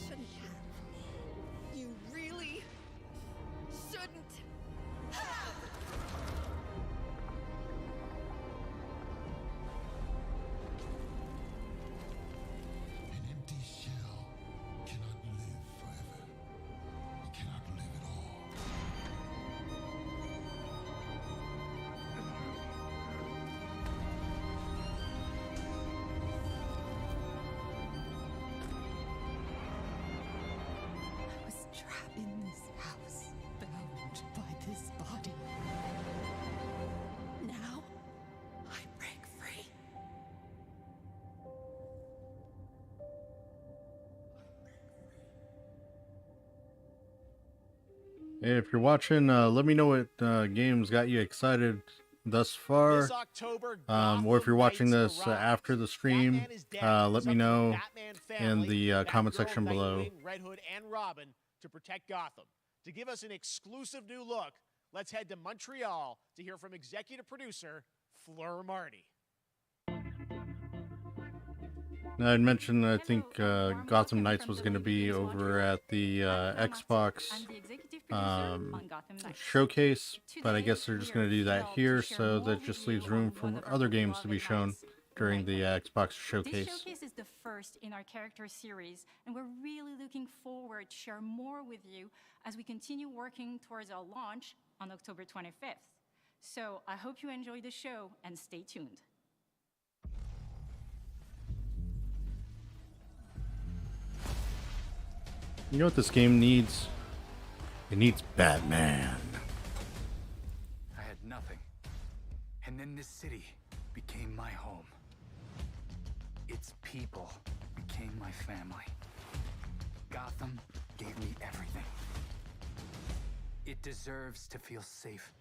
S16: Shouldn't have. You really shouldn't have.
S24: An empty shell cannot live forever. It cannot live at all.
S7: I was trapped in this house, bound by this body. Now, I break free.
S3: Hey, if you're watching, let me know what games got you excited thus far.
S2: This October,
S3: Or if you're watching this after the stream, let me know in the comment section below.
S2: Nightwing, Red Hood, and Robin to protect Gotham. To give us an exclusive new look, let's head to Montreal to hear from executive producer Fleur Marty.
S3: Now, I'd mentioned I think Gotham Knights was going to be over at the Xbox showcase, but I guess they're just going to do that here, so that just leaves room for other games to be shown during the Xbox showcase.
S6: This showcase is the first in our character series, and we're really looking forward to share more with you as we continue working towards our launch on October 25th. So I hope you enjoy the show and stay tuned.
S3: You know what this game needs? It needs Batman.
S10: I had nothing. And then this city became my home. Its people became my family. Gotham gave me everything. It deserves to feel safe.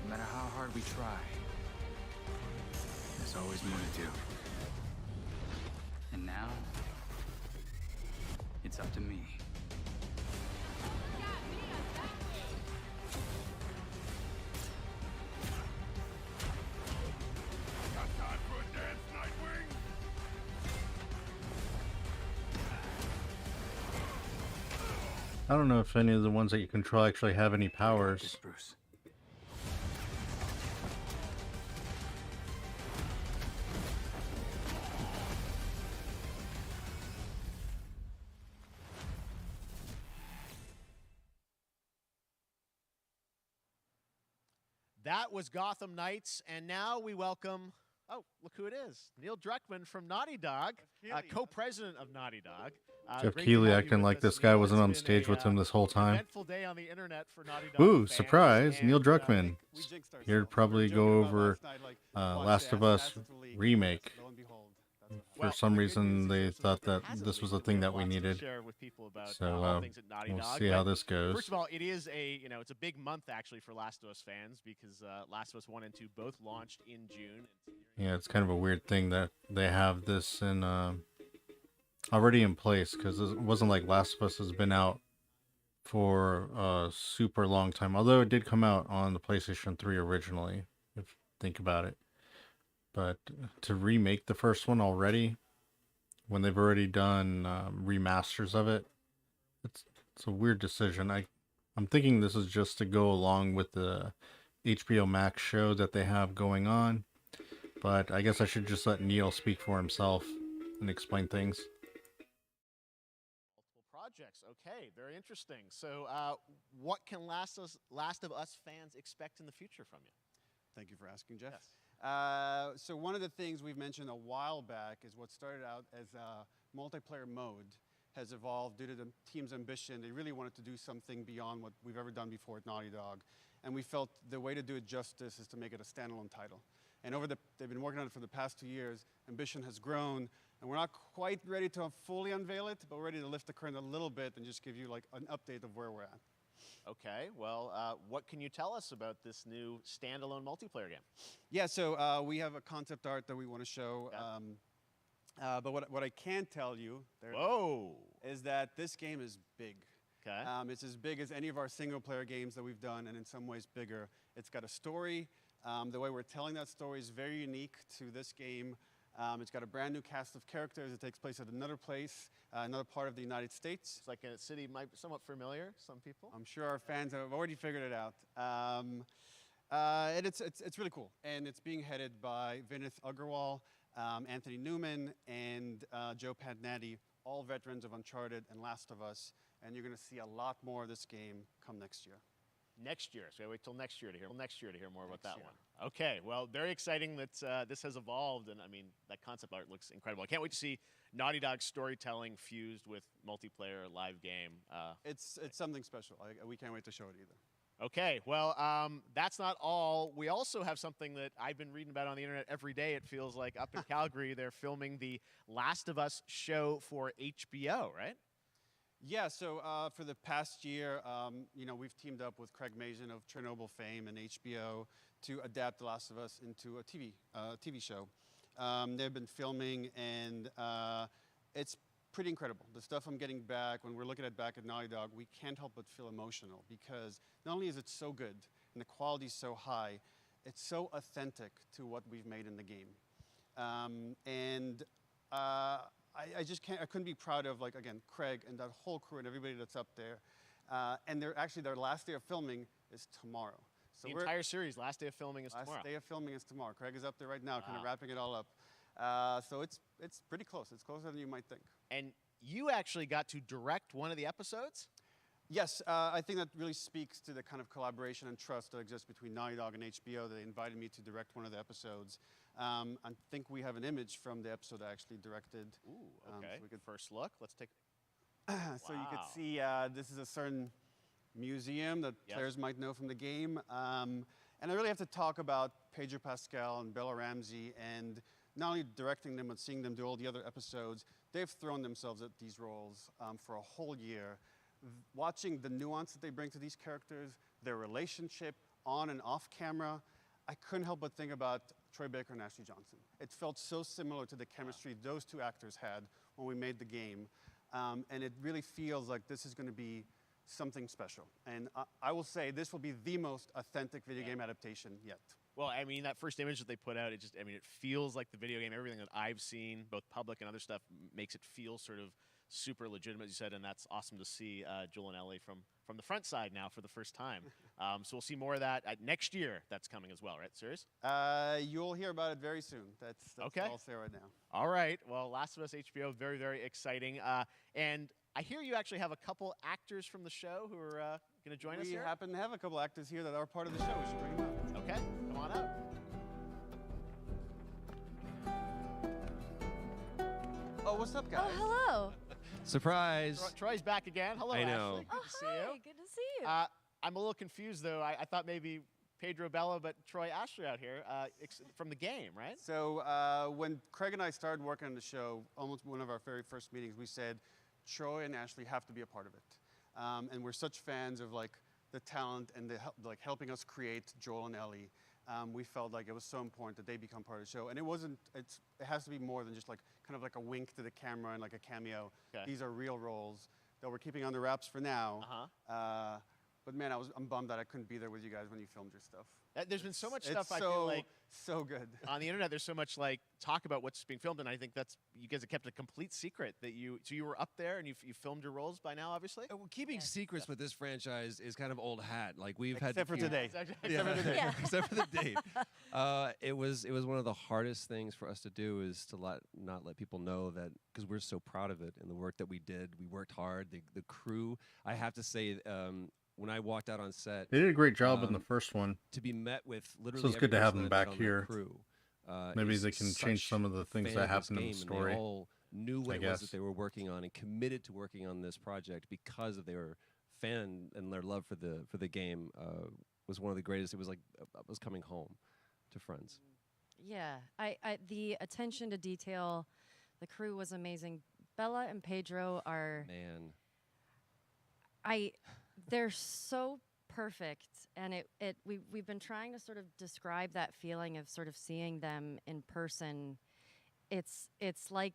S10: No matter how hard we try, there's always more to do. And now, it's up to me.
S3: I don't know if any of the ones that you control actually have any powers.
S10: Bruce.
S2: That was Gotham Knights, and now we welcome, oh, look who it is, Neil Druckmann from Naughty Dog, co-president of Naughty Dog.
S3: Jeff
S2: Great to
S3: Keighley
S2: have you
S3: acting
S2: with
S3: like
S2: us,
S3: this guy
S2: Neil.
S3: wasn't
S2: It's
S3: on
S2: been
S3: stage with him this whole time.
S2: Eventful day on the internet for Naughty Dog
S3: Ooh,
S2: fans,
S3: surprise!
S2: and,
S3: Neil Druckmann. Here to probably go over Last of Us remake. For some reason, they thought that this was a thing that we needed. So we'll see how this goes.
S2: First of all, it is it's a big month actually for Last of Us fans because Last of Us 1 and 2 both launched in June.
S3: Yeah, it's kind of a weird thing that they have this in already in place, because it wasn't like Last of Us has been out for a super long time. Although it did come out on the PlayStation 3 originally, if you think about it. But to remake the first one already, when they've already done remasters of it, it's a weird decision. I'm thinking this is just to go along with the HBO Max show that they have going on. But I guess I should just let Neil speak for himself and explain things.
S2: Projects. Okay, very interesting. So, what can Last of Us fans expect in the future from you?
S11: Thank you for asking, Jeff. Yes. So one of the things we've mentioned a while back is what started out as a multiplayer mode has evolved due to the team's ambition. They really wanted to do something beyond what we've ever done before at Naughty Dog. And we felt the way to do it justice is to make it a standalone title. And they've been working on it for the past 2 years. Ambition has grown, and we're not quite ready to fully unveil it, but we're ready to lift the curtain a little bit and just give you like an update of where we're at.
S2: Okay, well, what can you tell us about this new standalone multiplayer game?
S11: Yeah, so we have a concept art that we want to show. Yeah. But what I can tell you is that this game is big.
S2: Okay.
S11: It's as big as any of our single-player games that we've done, and in some ways bigger. It's got a story. The way we're telling that story is very unique to this game. It's got a brand new cast of characters. It takes place at another place, another part of the United States.
S2: It's like a city might be somewhat familiar, some people.
S11: I'm sure our fans have already figured it out. And it's really cool. And it's being headed by Vinith Agarwal, Anthony Newman, and Joe Pantnati, all veterans of Uncharted and Last of Us. And you're going to see a lot more of this game come next year.
S2: Next year, so wait till next year to hear more about that one. Okay, well, very exciting that this has evolved, and I mean that concept art looks incredible. I can't wait to see Naughty Dog's storytelling fused with multiplayer live game.
S11: It's something special. We can't wait to show it either.
S2: Okay, well, that's not all. We also have something that I've been reading about on the internet every day. It feels like up in Calgary, they're filming the Last of Us show for HBO, right?
S11: Yeah, so for the past year, we've teamed up with Craig Mazin of Chernobyl fame and HBO to adapt The Last of Us into a TV show. They've been filming, and it's pretty incredible. The stuff I'm getting back, when we're looking at back at Naughty Dog, we can't help but feel emotional because not only is it so good and the quality is so high, it's so authentic to what we've made in the game. I just can't, I couldn't be proud of, like, again, Craig and that whole crew and everybody that's up there. And their last day of filming is tomorrow. So
S2: The entire series, last day of filming is tomorrow.
S11: Last day of filming is tomorrow. Craig is up there right now, kind of
S2: Wow.
S11: wrapping it all up. So it's pretty close. It's closer than you might think.
S2: And you actually got to direct one of the episodes?
S11: Yes, I think that really speaks to the kind of collaboration and trust that exists between Naughty Dog and HBO. They invited me to direct one of the episodes. I think we have an image from the episode I actually directed.
S2: Ooh, okay. So we could first look. Let's take.
S11: So you could see this is a certain museum that players might know from the game. And I really have to talk about Pedro Pascal and Bella Ramsey, and not only directing them, but seeing them do all the other episodes. They've thrown themselves at these roles for a whole year. Watching the nuance that they bring to these characters, their relationship on and off camera, I couldn't help but think about Troy Baker and Ashley Johnson. It felt so similar to the chemistry those two actors had when we made the game. And it really feels like this is going to be something special. And I will say this will be the most authentic video game adaptation yet.
S2: Well, I mean, that first image that they put out, it feels like the video game. Everything that I've seen, both public and other stuff, makes it feel sort of super legitimate, as you said, and that's awesome to see Joel and Ellie from the front side now for the first time. So we'll see more of that next year. That's coming as well, right? Serious?
S11: You'll hear about it very soon. That's
S2: okay.
S11: all I'll say right now.
S2: All right. Well, Last of Us HBO, very, very exciting. And I hear you actually have a couple actors from the show who are going to join us here.
S11: We happen to have a couple actors here that are part of the show. We should bring them up.
S2: Okay, come on up.
S11: Oh, what's up, guys?
S8: Oh, hello.
S12: Surprise.
S2: Troy's back again. Hello,
S12: I know.
S2: Ashley. Good to see you.
S8: Good to see you.
S2: I'm a little confused, though. I thought maybe Pedro Bella, but Troy Ashley out here from the game, right?
S11: So when Craig and I started working on the show, almost one of our very first meetings, we said, Troy and Ashley have to be a part of it. And we're such fans of like the talent and helping us create Joel and Ellie. We felt like it was so important that they become part of the show. And it has to be more than just like kind of like a wink to the camera and like a cameo.
S2: Okay.
S11: These are real roles that we're keeping under wraps for now. But man, I'm bummed that I couldn't be there with you guys when you filmed your stuff.
S2: There's been so much
S11: It's
S2: stuff I feel like
S11: so good
S2: on the internet. There's so much like talk about what's being filmed, and I think that's you guys have kept a complete secret that you were up there and you filmed your roles by now, obviously.
S12: Well, keeping secrets with this franchise is kind of old hat. Like we've
S11: Except
S12: had
S11: for today.
S12: Yeah.
S11: Except for today.
S12: Except for the date. It was one of the hardest things for us to do is to not let people know that, because we're so proud of it and the work that we did. We worked hard. The crew. I have to say. When I walked out on set,
S3: They did a great job in the first one.
S12: To be met with literally,
S3: So it's
S12: every
S3: good to have
S12: person
S3: them
S12: I met
S3: back
S12: on the
S3: here.
S12: Crew,
S3: Maybe
S12: is
S3: they can change
S12: such
S3: some of the things
S12: fan
S3: that
S12: of this
S3: happened in the
S12: game, and
S3: story.
S12: They all knew what
S3: I
S12: it was
S3: guess.
S12: that they were working on and committed to working on this project because of their fan and their love for the game was one of the greatest. It was like I was coming home to friends.
S8: Yeah, the attention to detail, the crew was amazing. Bella and Pedro are they're so perfect, and we've been trying to sort of describe that feeling of sort of seeing them in person. It's like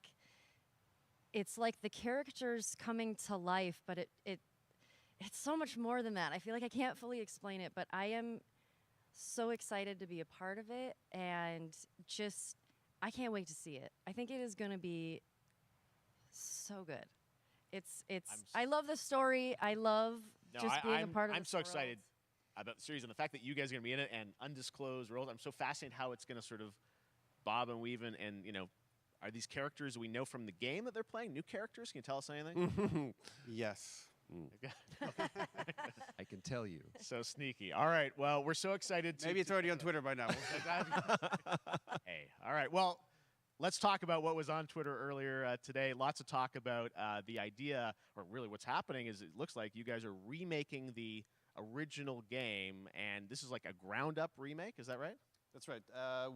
S8: the characters coming to life, but it's so much more than that. I feel like I can't fully explain it, but I am so excited to be a part of it, and just I can't wait to see it. I think it is going to be so good. I love the story. I love being a part of.
S2: I'm so excited about the series and the fact that you guys are going to be in it and undisclosed roles. I'm so fascinated how it's going to sort of bob and weave and are these characters we know from the game that they're playing new characters? Can you tell us anything?
S11: Yes.
S12: I can tell you.
S2: So sneaky. All right. Well, we're so excited.
S11: Maybe it's already on Twitter by now.
S2: Hey. All right. Well, let's talk about what was on Twitter earlier today. Lots of talk about the idea, or really what's happening is it looks like you guys are remaking the original game, and this is like a ground-up remake. Is that right?
S11: That's right.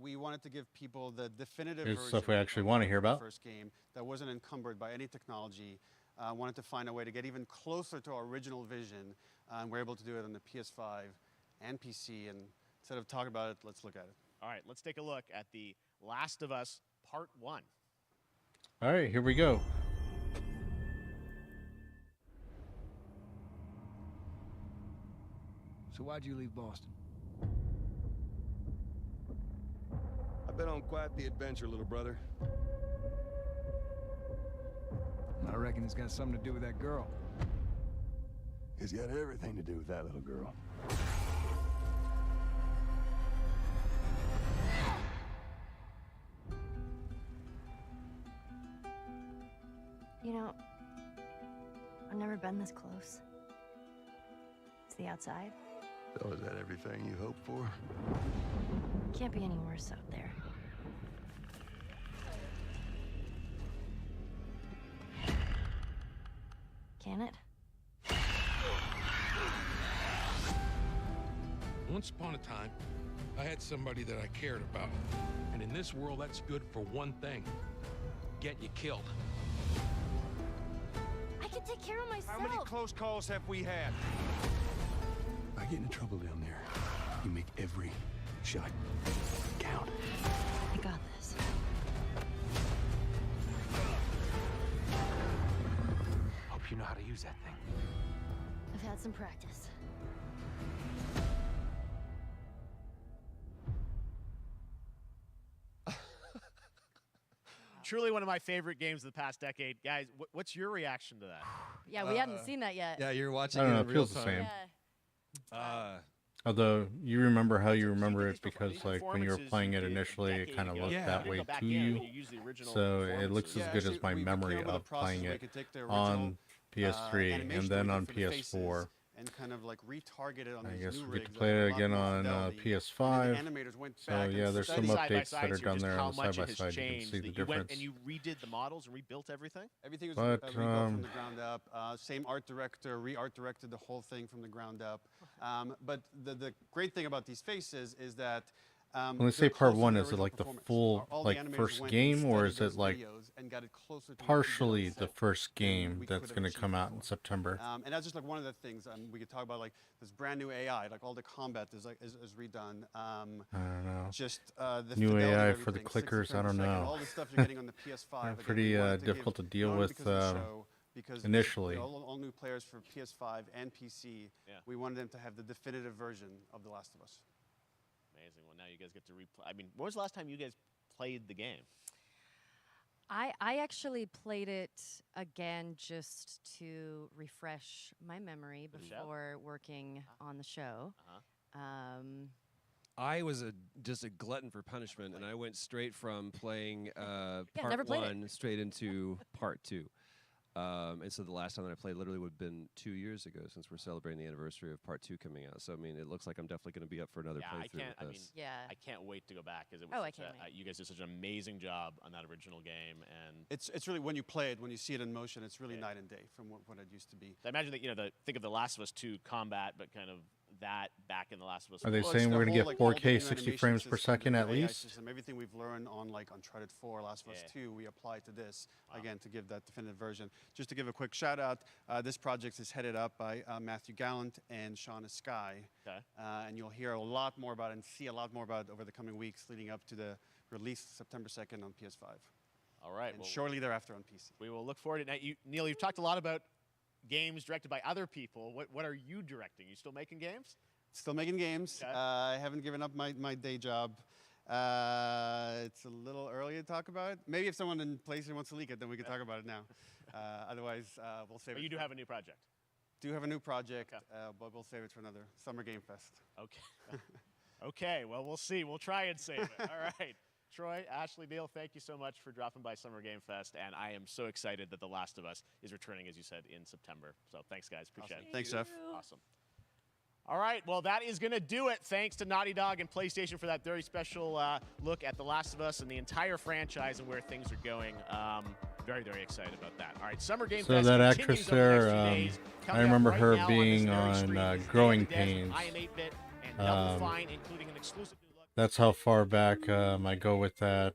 S11: We wanted to give people the definitive
S3: Here's
S11: version
S3: stuff we actually want to hear
S11: of the
S3: about.
S11: first game that wasn't encumbered by any technology. Wanted to find a way to get even closer to our original vision, and we're able to do it on the PS5 and PC. And instead of talking about it, let's look at it.
S2: All right, let's take a look at The Last of Us Part 1.
S3: All right, here we go.
S13: So why'd you leave Boston?
S14: I've been on quite the adventure, little brother.
S13: I reckon it's got something to do with that girl.
S14: It's got everything to do with that little girl.
S15: You know, I've never been this close. It's the outside.
S14: So is that everything you hoped for?
S15: Can't be any worse out there. Can it?
S17: Once upon a time, I had somebody that I cared about. And in this world, that's good for one thing. Getting you killed.
S15: I can take care of myself.
S14: How many close calls have we had? I get into trouble down there. You make every shot count.
S15: I got this.
S10: Hope you know how to use that thing.
S15: I've had some practice.
S2: Truly one of my favorite games of the past decade. Guys, what's your reaction to that?
S8: Yeah, we hadn't seen that yet.
S12: Yeah, you're watching
S3: I don't
S12: it
S3: know,
S12: in
S3: it
S12: real
S3: feels the
S12: time.
S3: same. Although you remember how you remember it because like when you were playing it initially, it kind of looked that way to you. So it looks as good as my memory of playing it on PS3 and then on PS4.
S11: And kind of like retarget it on
S3: I
S11: these
S3: guess
S11: new
S3: we get
S11: rigs
S3: to
S11: with
S3: play
S11: a
S3: it
S11: lot
S3: again
S11: more
S3: on
S11: fidelity.
S3: PS5.
S11: And then the animators went
S3: So
S11: back
S3: yeah,
S11: and
S3: there's some
S11: studied
S3: updates that are done there
S2: how
S3: on the
S2: much
S3: side
S2: it
S3: by
S2: has
S3: side. You can
S2: changed
S3: see
S2: that
S3: the
S2: you went
S3: difference.
S2: and you redid the models and rebuilt everything?
S11: Everything was
S3: But,
S11: rebuilt from the ground up. Same art director, re-art directed the whole thing from the ground up. But the great thing about these faces is that
S3: When they
S11: they're
S3: say part
S11: closer to
S3: one,
S11: the
S3: is it
S11: original
S3: like the
S11: performance.
S3: full
S11: All the
S3: like
S11: animators
S3: first
S11: went
S3: game,
S11: and
S3: or is
S11: studied
S3: it like
S11: those videos and got it closer to what we did on
S3: partially
S11: set
S3: the first
S11: than
S3: game
S11: we
S3: that's
S11: could have
S3: going to
S11: achieved
S3: come out in
S11: before.
S3: September?
S11: And that's just like one of the things we could talk about. Like this brand new AI, like all the combat is redone.
S3: I don't know.
S11: Just the
S3: New
S11: fidelity of
S3: AI for the
S11: everything, 60
S3: clickers. I
S11: frames
S3: don't
S11: per second,
S3: know.
S11: all the stuff you're getting on the PS5.
S3: They're
S11: again,
S3: pretty
S11: we wanted to
S3: difficult to
S11: give,
S3: deal
S11: not only
S3: with
S11: because of the show, because
S3: initially.
S11: all new players for PS5 and PC, we wanted them to have the definitive version of The Last of Us.
S2: Amazing. Well, now you guys get to replay. I mean, when was the last time you guys played the game?
S8: I actually played it again just to refresh my memory
S2: The show?
S8: before working on the show.
S12: I was just a glutton for punishment, and I went straight from playing
S8: never
S12: part
S8: played it.
S12: one straight into part two. And so the last time that I played literally would have been 2 years ago, since we're celebrating the anniversary of part two coming out. So I mean, it looks like I'm definitely going to be up for another playthrough with this.
S2: I can't wait to go back because it was.
S8: Oh, I
S2: such
S8: can't
S2: you guys did such an amazing job on that original game, and
S11: It's really when you play it, when you see it in motion, it's really night and day from what it used to be.
S2: I imagine that think of The Last of Us 2 combat, but kind of that back in The Last of Us.
S3: Are they
S11: Well,
S3: saying
S11: it's
S3: we're
S11: the
S3: going to
S11: whole,
S3: get
S11: like, all the
S3: 4K
S11: new
S3: 60
S11: animation
S3: frames per
S11: system,
S3: second
S11: the
S3: at
S11: AI
S3: least?
S11: system, everything we've learned on like Uncharted 4, Last of Us 2, we apply to this again to give that definitive version. Just to give a quick shout out, this project is headed up by Matthew Gallant and Shauna Skye.
S2: Okay.
S11: And you'll hear a lot more about it and see a lot more about it over the coming weeks leading up to the release September 2nd on PS5.
S2: All right.
S11: And shortly thereafter on PC.
S2: We will look forward to it. Now, Neil, you've talked a lot about games directed by other people. What are you directing? You still making games?
S11: Still making games.
S2: Okay.
S11: I haven't given up my day job. It's a little early to talk about it. Maybe if someone in PlayStation wants to leak it, then we can talk about it now. Otherwise, we'll save it.
S2: But you do have a new project.
S11: Do have a new project, but we'll save it for another Summer Game Fest.
S2: Okay. Okay. Well, we'll see. We'll try and save it. All right. Troy, Ashley, Neil, thank you so much for dropping by Summer Game Fest, and I am so excited that The Last of Us is returning, as you said, in September. So thanks, guys. Appreciate it.
S11: Thanks, Jeff.
S2: Awesome. All right, well, that is going to do it. Thanks to Naughty Dog and PlayStation for that very special look at The Last of Us and the entire franchise and where things are going. Very, very excited about that. All right, Summer Game
S3: So
S2: Fest
S3: that
S2: continues
S3: actress
S2: over the
S3: there,
S2: next few days.
S3: I
S2: Coming up
S3: remember
S2: right
S3: her
S2: now
S3: being
S2: this very
S3: on
S2: screen is
S3: Growing
S2: Day of the Dead
S3: Pains.
S2: with I Am 8-Bit and Double Fine, including an exclusive new look.
S3: That's how far back I go with that.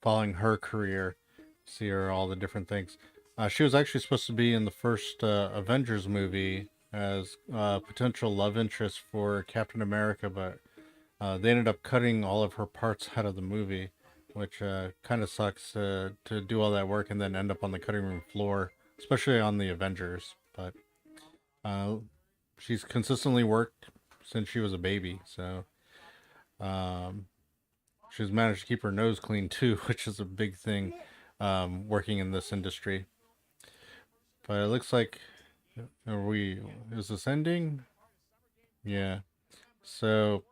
S3: Following her career, see her all the different things. She was actually supposed to be in the first Avengers movie as potential love interest for Captain America, but they ended up cutting all of her parts out of the movie, which kind of sucks to do all that work and then end up on the cutting room floor, especially on the Avengers. But she's consistently worked since she was a baby, so she's managed to keep her nose clean too, which is a big thing working in this industry. But it looks like is this ending? Yeah. So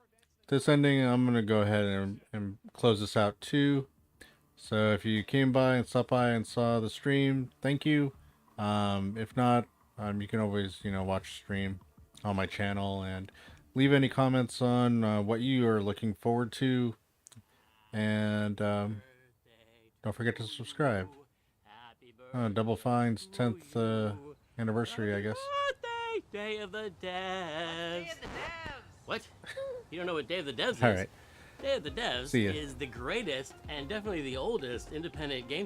S3: this ending, I'm gonna go ahead and close this out too. So if you came by and stopped by and saw the stream, thank you. If not, you can always, watch the stream on my channel and leave any comments on what you are looking forward to. And don't forget to subscribe. Double Fine's 10th anniversary, I guess.
S18: Day of the Devs. What? You don't know what Day of the Devs is?
S3: All right.
S18: Day of the Devs
S3: See ya.
S18: is the greatest and definitely the oldest independent game